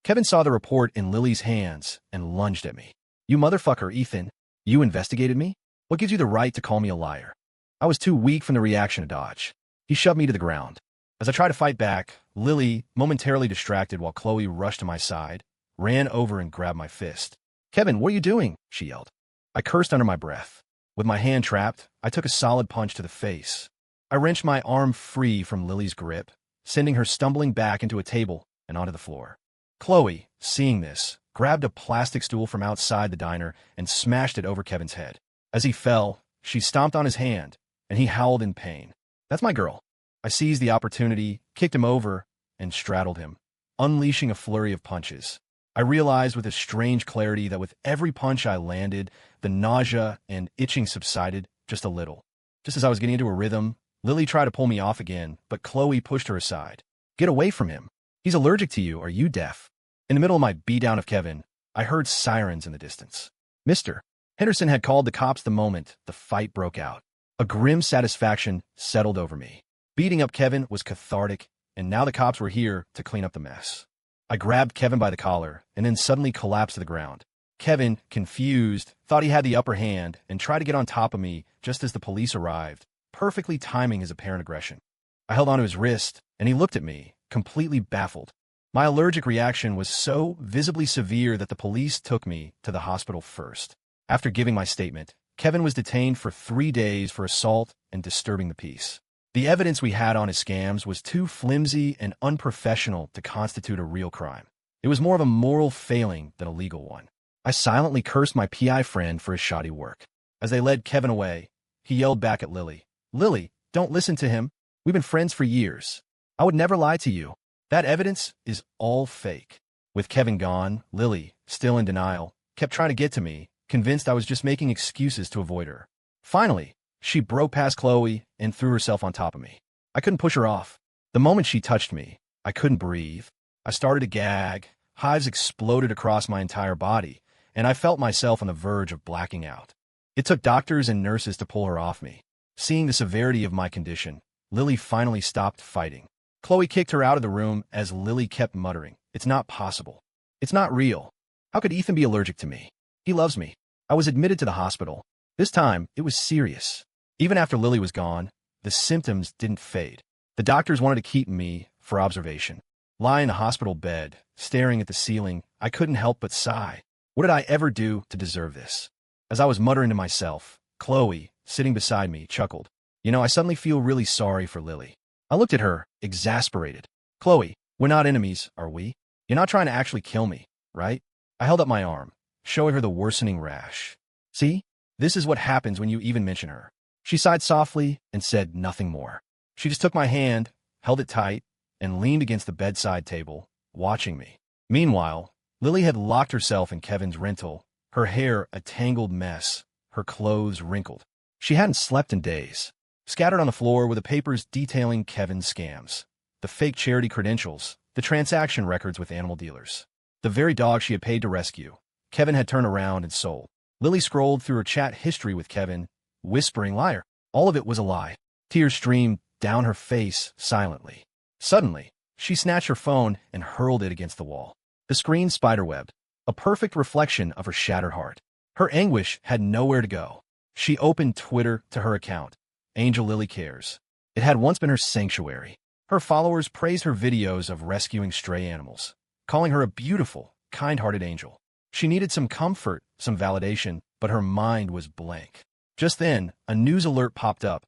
Kevin saw the report in Lily's hands and lunged at me. You motherfucker, Ethan. You investigated me? What gives you the right to call me a liar? I was too weak from the reaction to dodge. He shoved me to the ground. As I tried to fight back, Lily, momentarily distracted while Chloe rushed to my side, ran over and grabbed my fist. Kevin, what are you doing? She yelled. I cursed under my breath. With my hand trapped, I took a solid punch to the face. I wrenched my arm free from Lily's grip, sending her stumbling back into a table and onto the floor. Chloe, seeing this, grabbed a plastic stool from outside the diner and smashed it over Kevin's head. As he fell, she stomped on his hand, and he howled in pain. That's my girl. I seized the opportunity, kicked him over, and straddled him, unleashing a flurry of punches. I realized with a strange clarity that with every punch I landed, the nausea and itching subsided just a little. Just as I was getting into a rhythm, Lily tried to pull me off again, but Chloe pushed her aside. Get away from him. He's allergic to you. Are you deaf? In the middle of my beatdown of Kevin, I heard sirens in the distance. Mr. Henderson had called the cops the moment the fight broke out. A grim satisfaction settled over me. Beating up Kevin was cathartic, and now the cops were here to clean up the mess. I grabbed Kevin by the collar and then suddenly collapsed to the ground. Kevin, confused, thought he had the upper hand and tried to get on top of me just as the police arrived, perfectly timing his apparent aggression. I held onto his wrist, and he looked at me, completely baffled. My allergic reaction was so visibly severe that the police took me to the hospital first. After giving my statement, Kevin was detained for 3 days for assault and disturbing the peace. The evidence we had on his scams was too flimsy and unprofessional to constitute a real crime. It was more of a moral failing than a legal one. I silently cursed my PI friend for his shoddy work. As they led Kevin away, he yelled back at Lily. Lily, don't listen to him. We've been friends for years. I would never lie to you. That evidence is all fake. With Kevin gone, Lily, still in denial, kept trying to get to me, convinced I was just making excuses to avoid her. Finally, she broke past Chloe and threw herself on top of me. I couldn't push her off. The moment she touched me, I couldn't breathe. I started to gag, hives exploded across my entire body, and I felt myself on the verge of blacking out. It took doctors and nurses to pull her off me. Seeing the severity of my condition, Lily finally stopped fighting. Chloe kicked her out of the room as Lily kept muttering, "It's not possible. It's not real. How could Ethan be allergic to me? He loves me." I was admitted to the hospital. This time, it was serious. Even after Lily was gone, the symptoms didn't fade. The doctors wanted to keep me for observation. Lying in the hospital bed, staring at the ceiling, I couldn't help but sigh. What did I ever do to deserve this? As I was muttering to myself, Chloe, sitting beside me, chuckled. I suddenly feel really sorry for Lily. I looked at her, exasperated. Chloe, we're not enemies, are we? You're not trying to actually kill me, right? I held up my arm, showing her the worsening rash. See? This is what happens when you even mention her. She sighed softly and said nothing more. She just took my hand, held it tight, and leaned against the bedside table, watching me. Meanwhile, Lily had locked herself in Kevin's rental, her hair a tangled mess, her clothes wrinkled. She hadn't slept in days. Scattered on the floor were the papers detailing Kevin's scams, the fake charity credentials, the transaction records with animal dealers. The very dog she had paid to rescue, Kevin had turned around and sold. Lily scrolled through her chat history with Kevin, whispering liar. All of it was a lie. Tears streamed down her face silently. Suddenly, She snatched her phone and hurled it against the wall. The screen spiderwebbed, a perfect reflection of her shattered heart. Her anguish had nowhere to go. She opened Twitter to her account, Angel Lily Cares. It had once been her sanctuary. Her followers praised her videos of rescuing stray animals, calling her a beautiful, kind-hearted angel. She needed some comfort, some validation, but her mind was blank. Just then, a news alert popped up.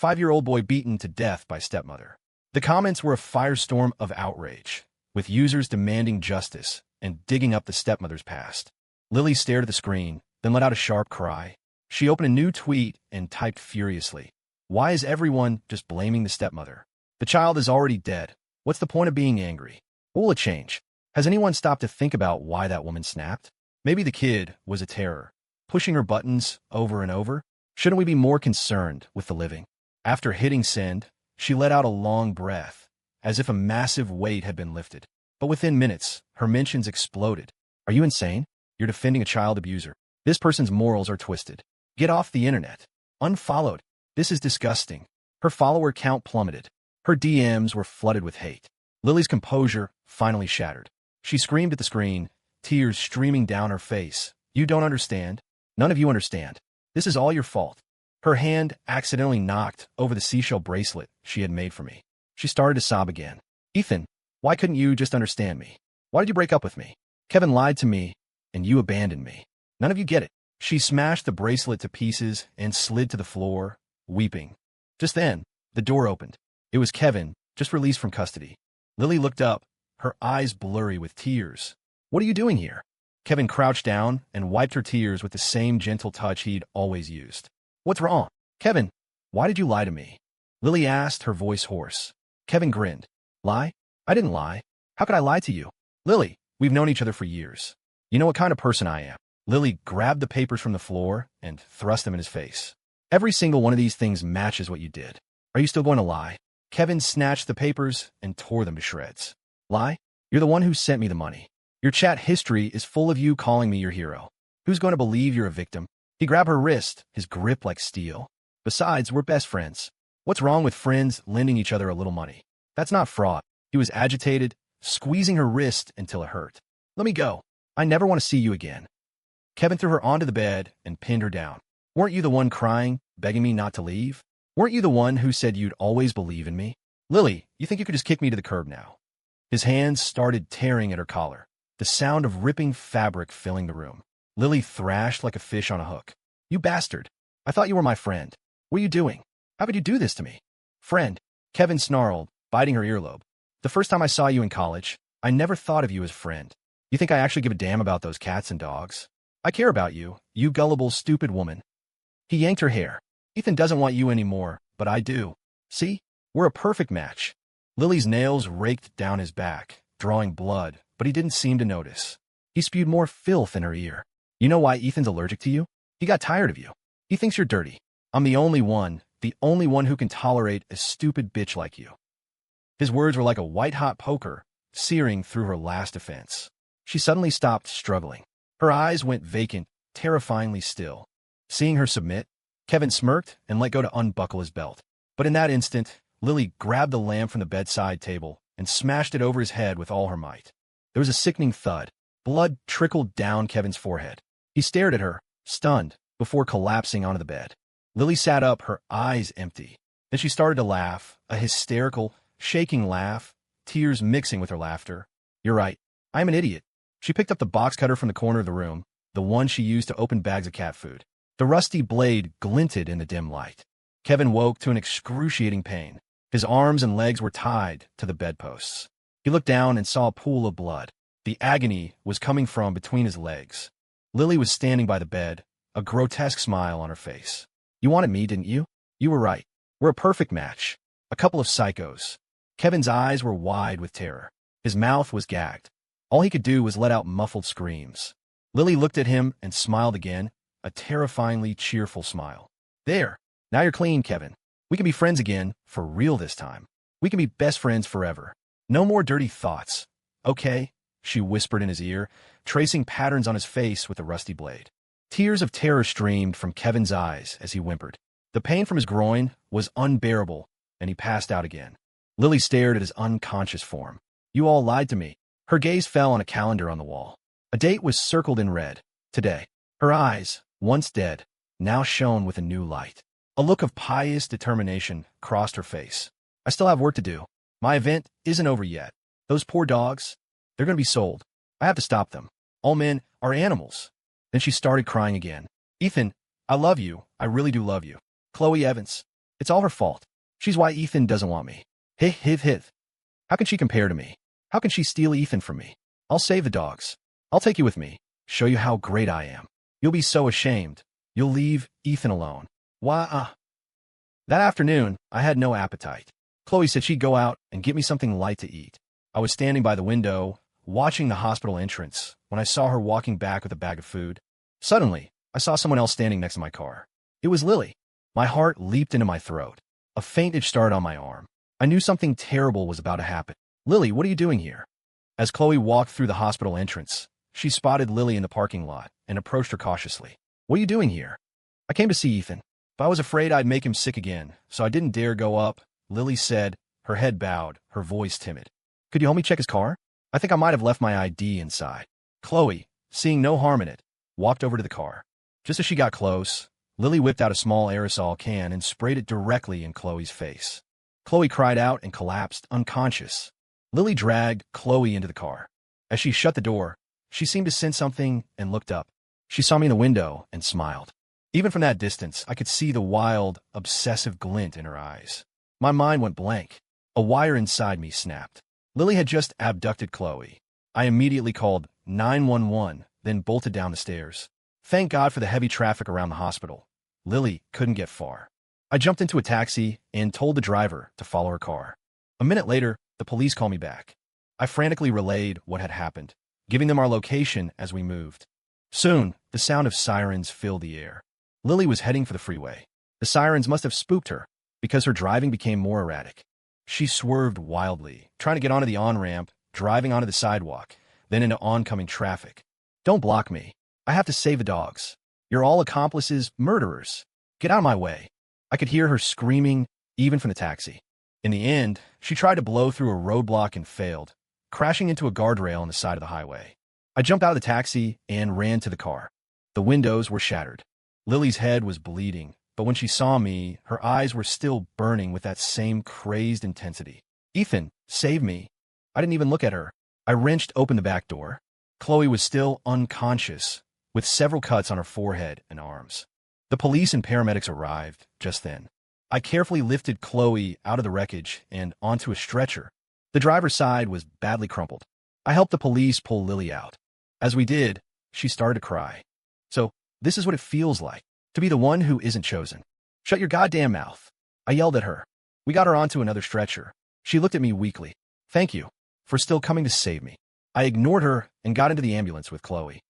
5-year-old boy beaten to death by stepmother. The comments were a firestorm of outrage, with users demanding justice and digging up the stepmother's past. Lily stared at the screen, then let out a sharp cry. She opened a new tweet and typed furiously, "Why is everyone just blaming the stepmother? The child is already dead. What's the point of being angry? What will it change? Has anyone stopped to think about why that woman snapped? Maybe the kid was a terror, pushing her buttons over and over. Shouldn't we be more concerned with the living?" After hitting send, she let out a long breath, as if a massive weight had been lifted. But within minutes, her mentions exploded. "Are you insane? You're defending a child abuser. This person's morals are twisted. Get off the internet. Unfollowed. This is disgusting." Her follower count plummeted. Her DMs were flooded with hate. Lily's composure finally shattered. She screamed at the screen, tears streaming down her face. "You don't understand. None of you understand. This is all your fault." Her hand accidentally knocked over the seashell bracelet she had made for me. She started to sob again. "Ethan, why couldn't you just understand me? Why did you break up with me? Kevin lied to me, and you abandoned me. None of you get it." She smashed the bracelet to pieces and slid to the floor, weeping. Just then, the door opened. It was Kevin, just released from custody. Lily looked up, her eyes blurry with tears. "What are you doing here?" Kevin crouched down and wiped her tears with the same gentle touch he'd always used. "What's wrong?" "Kevin, why did you lie to me?" Lily asked, her voice hoarse. Kevin grinned. "Lie? I didn't lie. How could I lie to you? Lily, we've known each other for years. You know what kind of person I am." Lily grabbed the papers from the floor and thrust them in his face. "Every single one of these things matches what you did. Are you still going to lie?" Kevin snatched the papers and tore them to shreds. "Lie? You're the one who sent me the money. Your chat history is full of you calling me your hero. Who's going to believe you're a victim?" He grabbed her wrist, his grip like steel. "Besides, we're best friends. What's wrong with friends lending each other a little money? That's not fraud." He was agitated, squeezing her wrist until it hurt. "Let me go. I never want to see you again." Kevin threw her onto the bed and pinned her down. "Weren't you the one crying, begging me not to leave? Weren't you the one who said you'd always believe in me? Lily, you think you could just kick me to the curb now?" His hands started tearing at her collar, the sound of ripping fabric filling the room. Lily thrashed like a fish on a hook. "You bastard! I thought you were my friend. What are you doing? How could you do this to me?" "Friend," Kevin snarled, biting her earlobe. "The first time I saw you in college, I never thought of you as a friend. You think I actually give a damn about those cats and dogs? I care about you, you gullible, stupid woman." He yanked her hair. "Ethan doesn't want you anymore, but I do. See? We're a perfect match." Lily's nails raked down his back, drawing blood, but he didn't seem to notice. He spewed more filth in her ear. "You know why Ethan's allergic to you? He got tired of you. He thinks you're dirty. I'm the only one who can tolerate a stupid bitch like you." His words were like a white-hot poker, searing through her last defense. She suddenly stopped struggling. Her eyes went vacant, terrifyingly still. Seeing her submit, Kevin smirked and let go to unbuckle his belt. But in that instant, Lily grabbed the lamp from the bedside table and smashed it over his head with all her might. There was a sickening thud. Blood trickled down Kevin's forehead. He stared at her, stunned, before collapsing onto the bed. Lily sat up, her eyes empty. Then she started to laugh, a hysterical, shaking laugh, tears mixing with her laughter. "You're right. I'm an idiot." She picked up the box cutter from the corner of the room, the one she used to open bags of cat food. The rusty blade glinted in the dim light. Kevin woke to an excruciating pain. His arms and legs were tied to the bedposts. He looked down and saw a pool of blood. The agony was coming from between his legs. Lily was standing by the bed, a grotesque smile on her face. "You wanted me, didn't you? You were right. We're a perfect match. A couple of psychos." Kevin's eyes were wide with terror. His mouth was gagged. All he could do was let out muffled screams. Lily looked at him and smiled again, a terrifyingly cheerful smile. "There. Now you're clean, Kevin. We can be friends again, for real this time. We can be best friends forever. No more dirty thoughts. Okay?" She whispered in his ear, tracing patterns on his face with the rusty blade. Tears of terror streamed from Kevin's eyes as he whimpered. The pain from his groin was unbearable, and he passed out again. Lily stared at his unconscious form. You all lied to me. Her gaze fell on a calendar on the wall. A date was circled in red. Today. Her eyes, once dead, now shone with a new light. A look of pious determination crossed her face. I still have work to do. My event isn't over yet. Those poor dogs, they're going to be sold. I have to stop them. All men are animals. Then she started crying again. Ethan, I love you. I really do love you. Chloe Evans. It's all her fault. She's why Ethan doesn't want me. Hiv. How can she compare to me? How can she steal Ethan from me? I'll save the dogs. I'll take you with me. Show you how great I am. You'll be so ashamed. You'll leave Ethan alone. Why, That afternoon, I had no appetite. Chloe said she'd go out and get me something light to eat. I was standing by the window, watching the hospital entrance, when I saw her walking back with a bag of food. Suddenly, I saw someone else standing next to my car. It was Lily. My heart leaped into my throat. A faint itch started on my arm. I knew something terrible was about to happen. Lily, what are you doing here? As Chloe walked through the hospital entrance, she spotted Lily in the parking lot and approached her cautiously. What are you doing here? I came to see Ethan, but I was afraid I'd make him sick again, so I didn't dare go up, Lily said, her head bowed, her voice timid. Could you help me check his car? I think I might have left my ID inside. Chloe, seeing no harm in it, walked over to the car. Just as she got close, Lily whipped out a small aerosol can and sprayed it directly in Chloe's face. Chloe cried out and collapsed, unconscious. Lily dragged Chloe into the car. As she shut the door, she seemed to sense something and looked up. She saw me in the window and smiled. Even from that distance, I could see the wild, obsessive glint in her eyes. My mind went blank. A wire inside me snapped. Lily had just abducted Chloe. I immediately called 911, then bolted down the stairs. Thank God for the heavy traffic around the hospital. Lily couldn't get far. I jumped into a taxi and told the driver to follow her car. A minute later, the police called me back. I frantically relayed what had happened, giving them our location as we moved. Soon, the sound of sirens filled the air. Lily was heading for the freeway. The sirens must have spooked her, because her driving became more erratic. She swerved wildly, trying to get onto the on-ramp, driving onto the sidewalk, then into oncoming traffic. Don't block me. I have to save the dogs. You're all accomplices, murderers. Get out of my way. I could hear her screaming, even from the taxi. In the end, she tried to blow through a roadblock and failed, crashing into a guardrail on the side of the highway. I jumped out of the taxi and ran to the car. The windows were shattered. Lily's head was bleeding, but when she saw me, her eyes were still burning with that same crazed intensity. Ethan, save me. I didn't even look at her. I wrenched open the back door. Chloe was still unconscious, with several cuts on her forehead and arms. The police and paramedics arrived just then. I carefully lifted Chloe out of the wreckage and onto a stretcher. The driver's side was badly crumpled. I helped the police pull Lily out. As we did, she started to cry. So, this is what it feels like, to be the one who isn't chosen. Shut your goddamn mouth. I yelled at her. We got her onto another stretcher. She looked at me weakly. Thank you for still coming to save me. I ignored her and got into the ambulance with Chloe.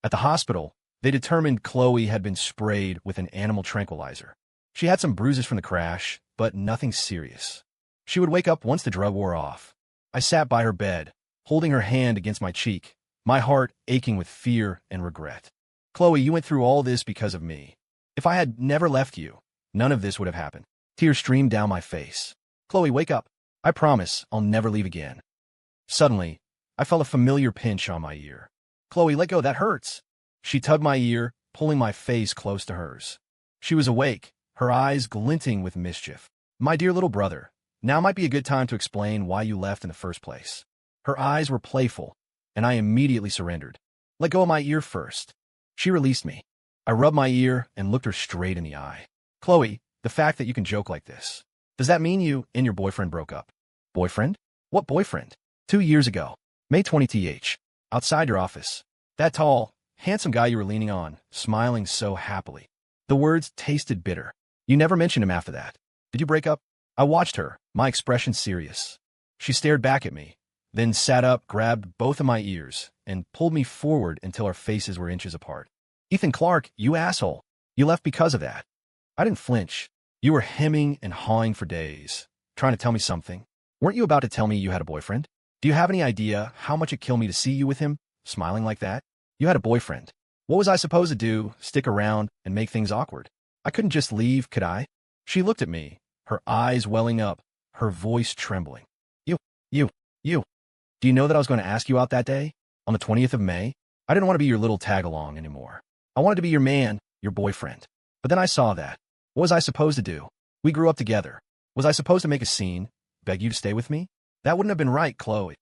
At the hospital, they determined Chloe had been sprayed with an animal tranquilizer. She had some bruises from the crash, but nothing serious. She would wake up once the drug wore off. I sat by her bed, holding her hand against my cheek, my heart aching with fear and regret. Chloe, you went through all this because of me. If I had never left you, none of this would have happened. Tears streamed down my face. Chloe, wake up. I promise I'll never leave again. Suddenly, I felt a familiar pinch on my ear. Chloe, let go, that hurts. She tugged my ear, pulling my face close to hers. She was awake, her eyes glinting with mischief. My dear little brother, now might be a good time to explain why you left in the first place. Her eyes were playful, and I immediately surrendered. Let go of my ear first. She released me. I rubbed my ear and looked her straight in the eye. Chloe, the fact that you can joke like this, does that mean you and your boyfriend broke up? Boyfriend? What boyfriend? 2 years ago. May 20th. Outside your office. That tall, handsome guy you were leaning on, smiling so happily. The words tasted bitter. You never mentioned him after that. Did you break up? I watched her, my expression serious. She stared back at me, then sat up, grabbed both of my ears, and pulled me forward until our faces were inches apart. Ethan Clark, you asshole. You left because of that. I didn't flinch. You were hemming and hawing for days, trying to tell me something. Weren't you about to tell me you had a boyfriend? Do you have any idea how much it killed me to see you with him, smiling like that? You had a boyfriend. What was I supposed to do, stick around and make things awkward? I couldn't just leave, could I? She looked at me, her eyes welling up, her voice trembling. You, you, you. Do you know that I was going to ask you out that day? On the 20th of May? I didn't want to be your little tag-along anymore. I wanted to be your man, your boyfriend. But then I saw that. What was I supposed to do? We grew up together. Was I supposed to make a scene? Beg you to stay with me? That wouldn't have been right, Chloe.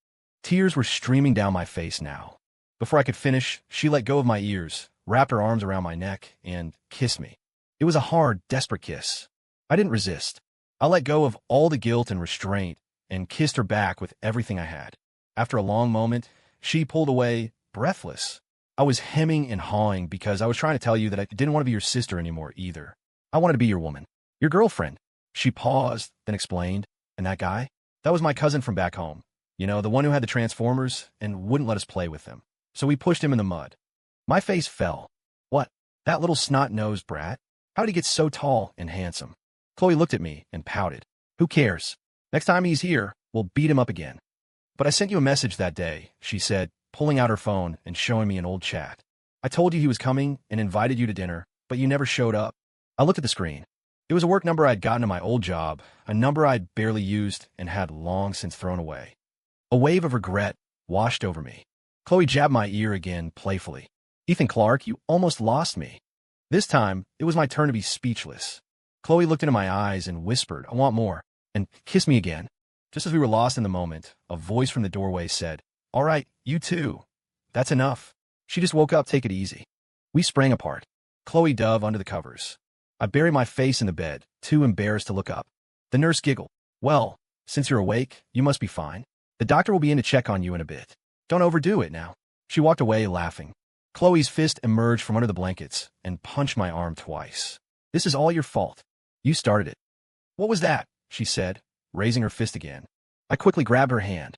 Tears were streaming down my face now. Before I could finish, she let go of my ears, wrapped her arms around my neck, and kissed me. It was a hard, desperate kiss. I didn't resist. I let go of all the guilt and restraint and kissed her back with everything I had. After a long moment, she pulled away, breathless. I was hemming and hawing because I was trying to tell you that I didn't want to be your sister anymore either. I wanted to be your woman, your girlfriend. She paused, then explained, and that guy? That was my cousin from back home. You know, the one who had the Transformers and wouldn't let us play with them. So we pushed him in the mud. My face fell. What? That little snot-nosed brat? How did he get so tall and handsome? Chloe looked at me and pouted. Who cares? Next time he's here, we'll beat him up again. But I sent you a message that day, she said, pulling out her phone and showing me an old chat. I told you he was coming and invited you to dinner, but you never showed up. I looked at the screen. It was a work number I'd gotten at my old job, a number I'd barely used and had long since thrown away. A wave of regret washed over me. Chloe jabbed my ear again, playfully. Ethan Clark, you almost lost me. This time, it was my turn to be speechless. Chloe looked into my eyes and whispered, I want more, and kissed me again. Just as we were lost in the moment, a voice from the doorway said, All right, you too. That's enough. She just woke up, take it easy. We sprang apart. Chloe dove under the covers. I buried my face in the bed, too embarrassed to look up. The nurse giggled. Well, since you're awake, you must be fine. The doctor will be in to check on you in a bit. Don't overdo it now. She walked away, laughing. Chloe's fist emerged from under the blankets and punched my arm twice. This is all your fault. You started it. What was that? She said, raising her fist again. I quickly grabbed her hand.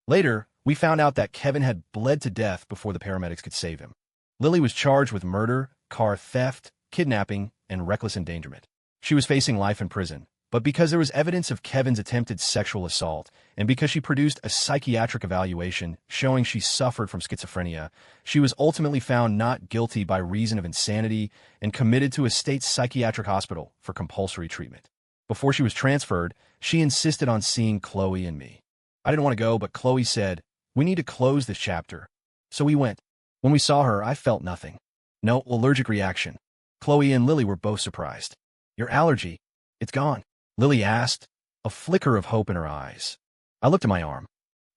Later, we found out that Kevin had bled to death before the paramedics could save him. Lily was charged with murder, car theft, kidnapping, and reckless endangerment. She was facing life in prison, but because there was evidence of Kevin's attempted sexual assault, and because she produced a psychiatric evaluation showing she suffered from schizophrenia, she was ultimately found not guilty by reason of insanity and committed to a state psychiatric hospital for compulsory treatment. Before she was transferred, she insisted on seeing Chloe and me. I didn't want to go, but Chloe said, we need to close this chapter. So we went. When we saw her, I felt nothing. No allergic reaction. Chloe and Lily were both surprised. Your allergy, it's gone, Lily asked, a flicker of hope in her eyes. I looked at my arm.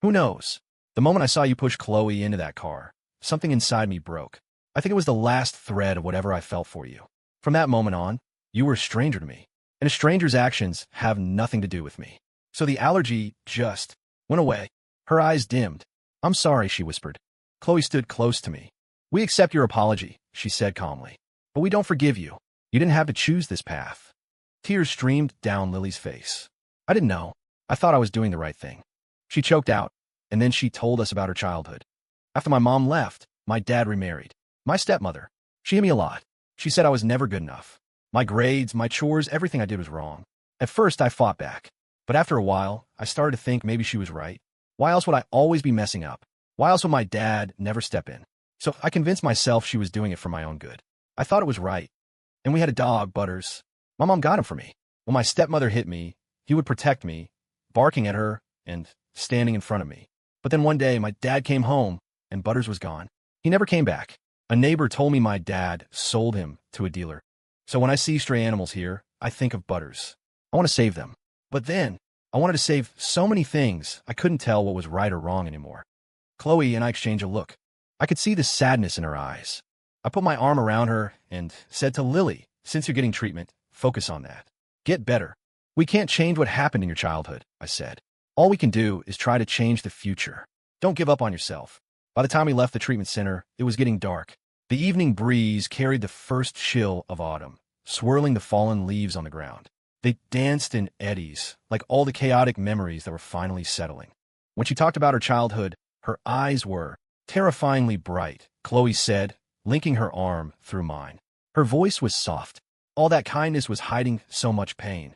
Who knows? The moment I saw you push Chloe into that car, something inside me broke. I think it was the last thread of whatever I felt for you. From that moment on, you were a stranger to me, and a stranger's actions have nothing to do with me. So the allergy just went away. Her eyes dimmed. I'm sorry, she whispered. Chloe stood close to me. We accept your apology, she said calmly. But we don't forgive you. You didn't have to choose this path. Tears streamed down Lily's face. I didn't know. I thought I was doing the right thing. She choked out, and then she told us about her childhood. After my mom left, my dad remarried. My stepmother. She hit me a lot. She said I was never good enough. My grades, my chores, everything I did was wrong. At first, I fought back. But after a while, I started to think maybe she was right. Why else would I always be messing up? Why else would my dad never step in? So I convinced myself she was doing it for my own good. I thought it was right. And we had a dog, Butters. My mom got him for me. When my stepmother hit me, he would protect me, barking at her and standing in front of me. But then one day, my dad came home, and Butters was gone. He never came back. A neighbor told me my dad sold him to a dealer. So when I see stray animals here, I think of Butters. I want to save them. But then, I wanted to save so many things, I couldn't tell what was right or wrong anymore. Chloe and I exchanged a look. I could see the sadness in her eyes. I put my arm around her and said to Lily, since you're getting treatment, focus on that. Get better. We can't change what happened in your childhood, I said. All we can do is try to change the future. Don't give up on yourself. By the time we left the treatment center, it was getting dark. The evening breeze carried the first chill of autumn, swirling the fallen leaves on the ground. They danced in eddies, like all the chaotic memories that were finally settling. When she talked about her childhood, her eyes were terrifyingly bright, Chloe said, linking her arm through mine. Her voice was soft. All that kindness was hiding so much pain.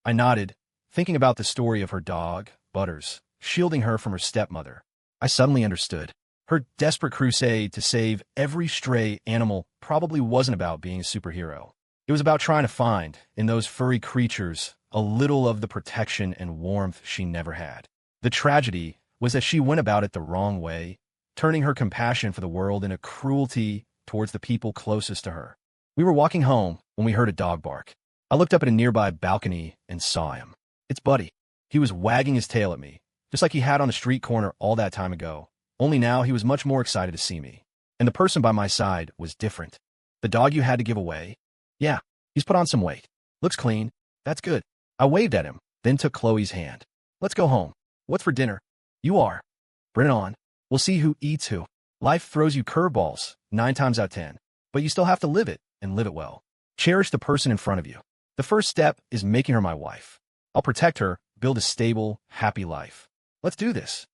I nodded, thinking about the story of her dog, Butters, shielding her from her stepmother. I suddenly understood. Her desperate crusade to save every stray animal probably wasn't about being a superhero. It was about trying to find, in those furry creatures, a little of the protection and warmth she never had. The tragedy was that she went about it the wrong way, turning her compassion for the world into cruelty towards the people closest to her. We were walking home when we heard a dog bark. I looked up at a nearby balcony and saw him. It's Buddy. He was wagging his tail at me, just like he had on a street corner all that time ago, only now he was much more excited to see me. And the person by my side was different. The dog you had to give away? Yeah, he's put on some weight. Looks clean. That's good. I waved at him, then took Chloe's hand. Let's go home. What's for dinner? You are. Bring it on. We'll see who eats who. Life throws you curveballs, 9 times out of 10, but you still have to live it, and live it well. Cherish the person in front of you. The first step is making her my wife. I'll protect her, build a stable, happy life. Let's do this.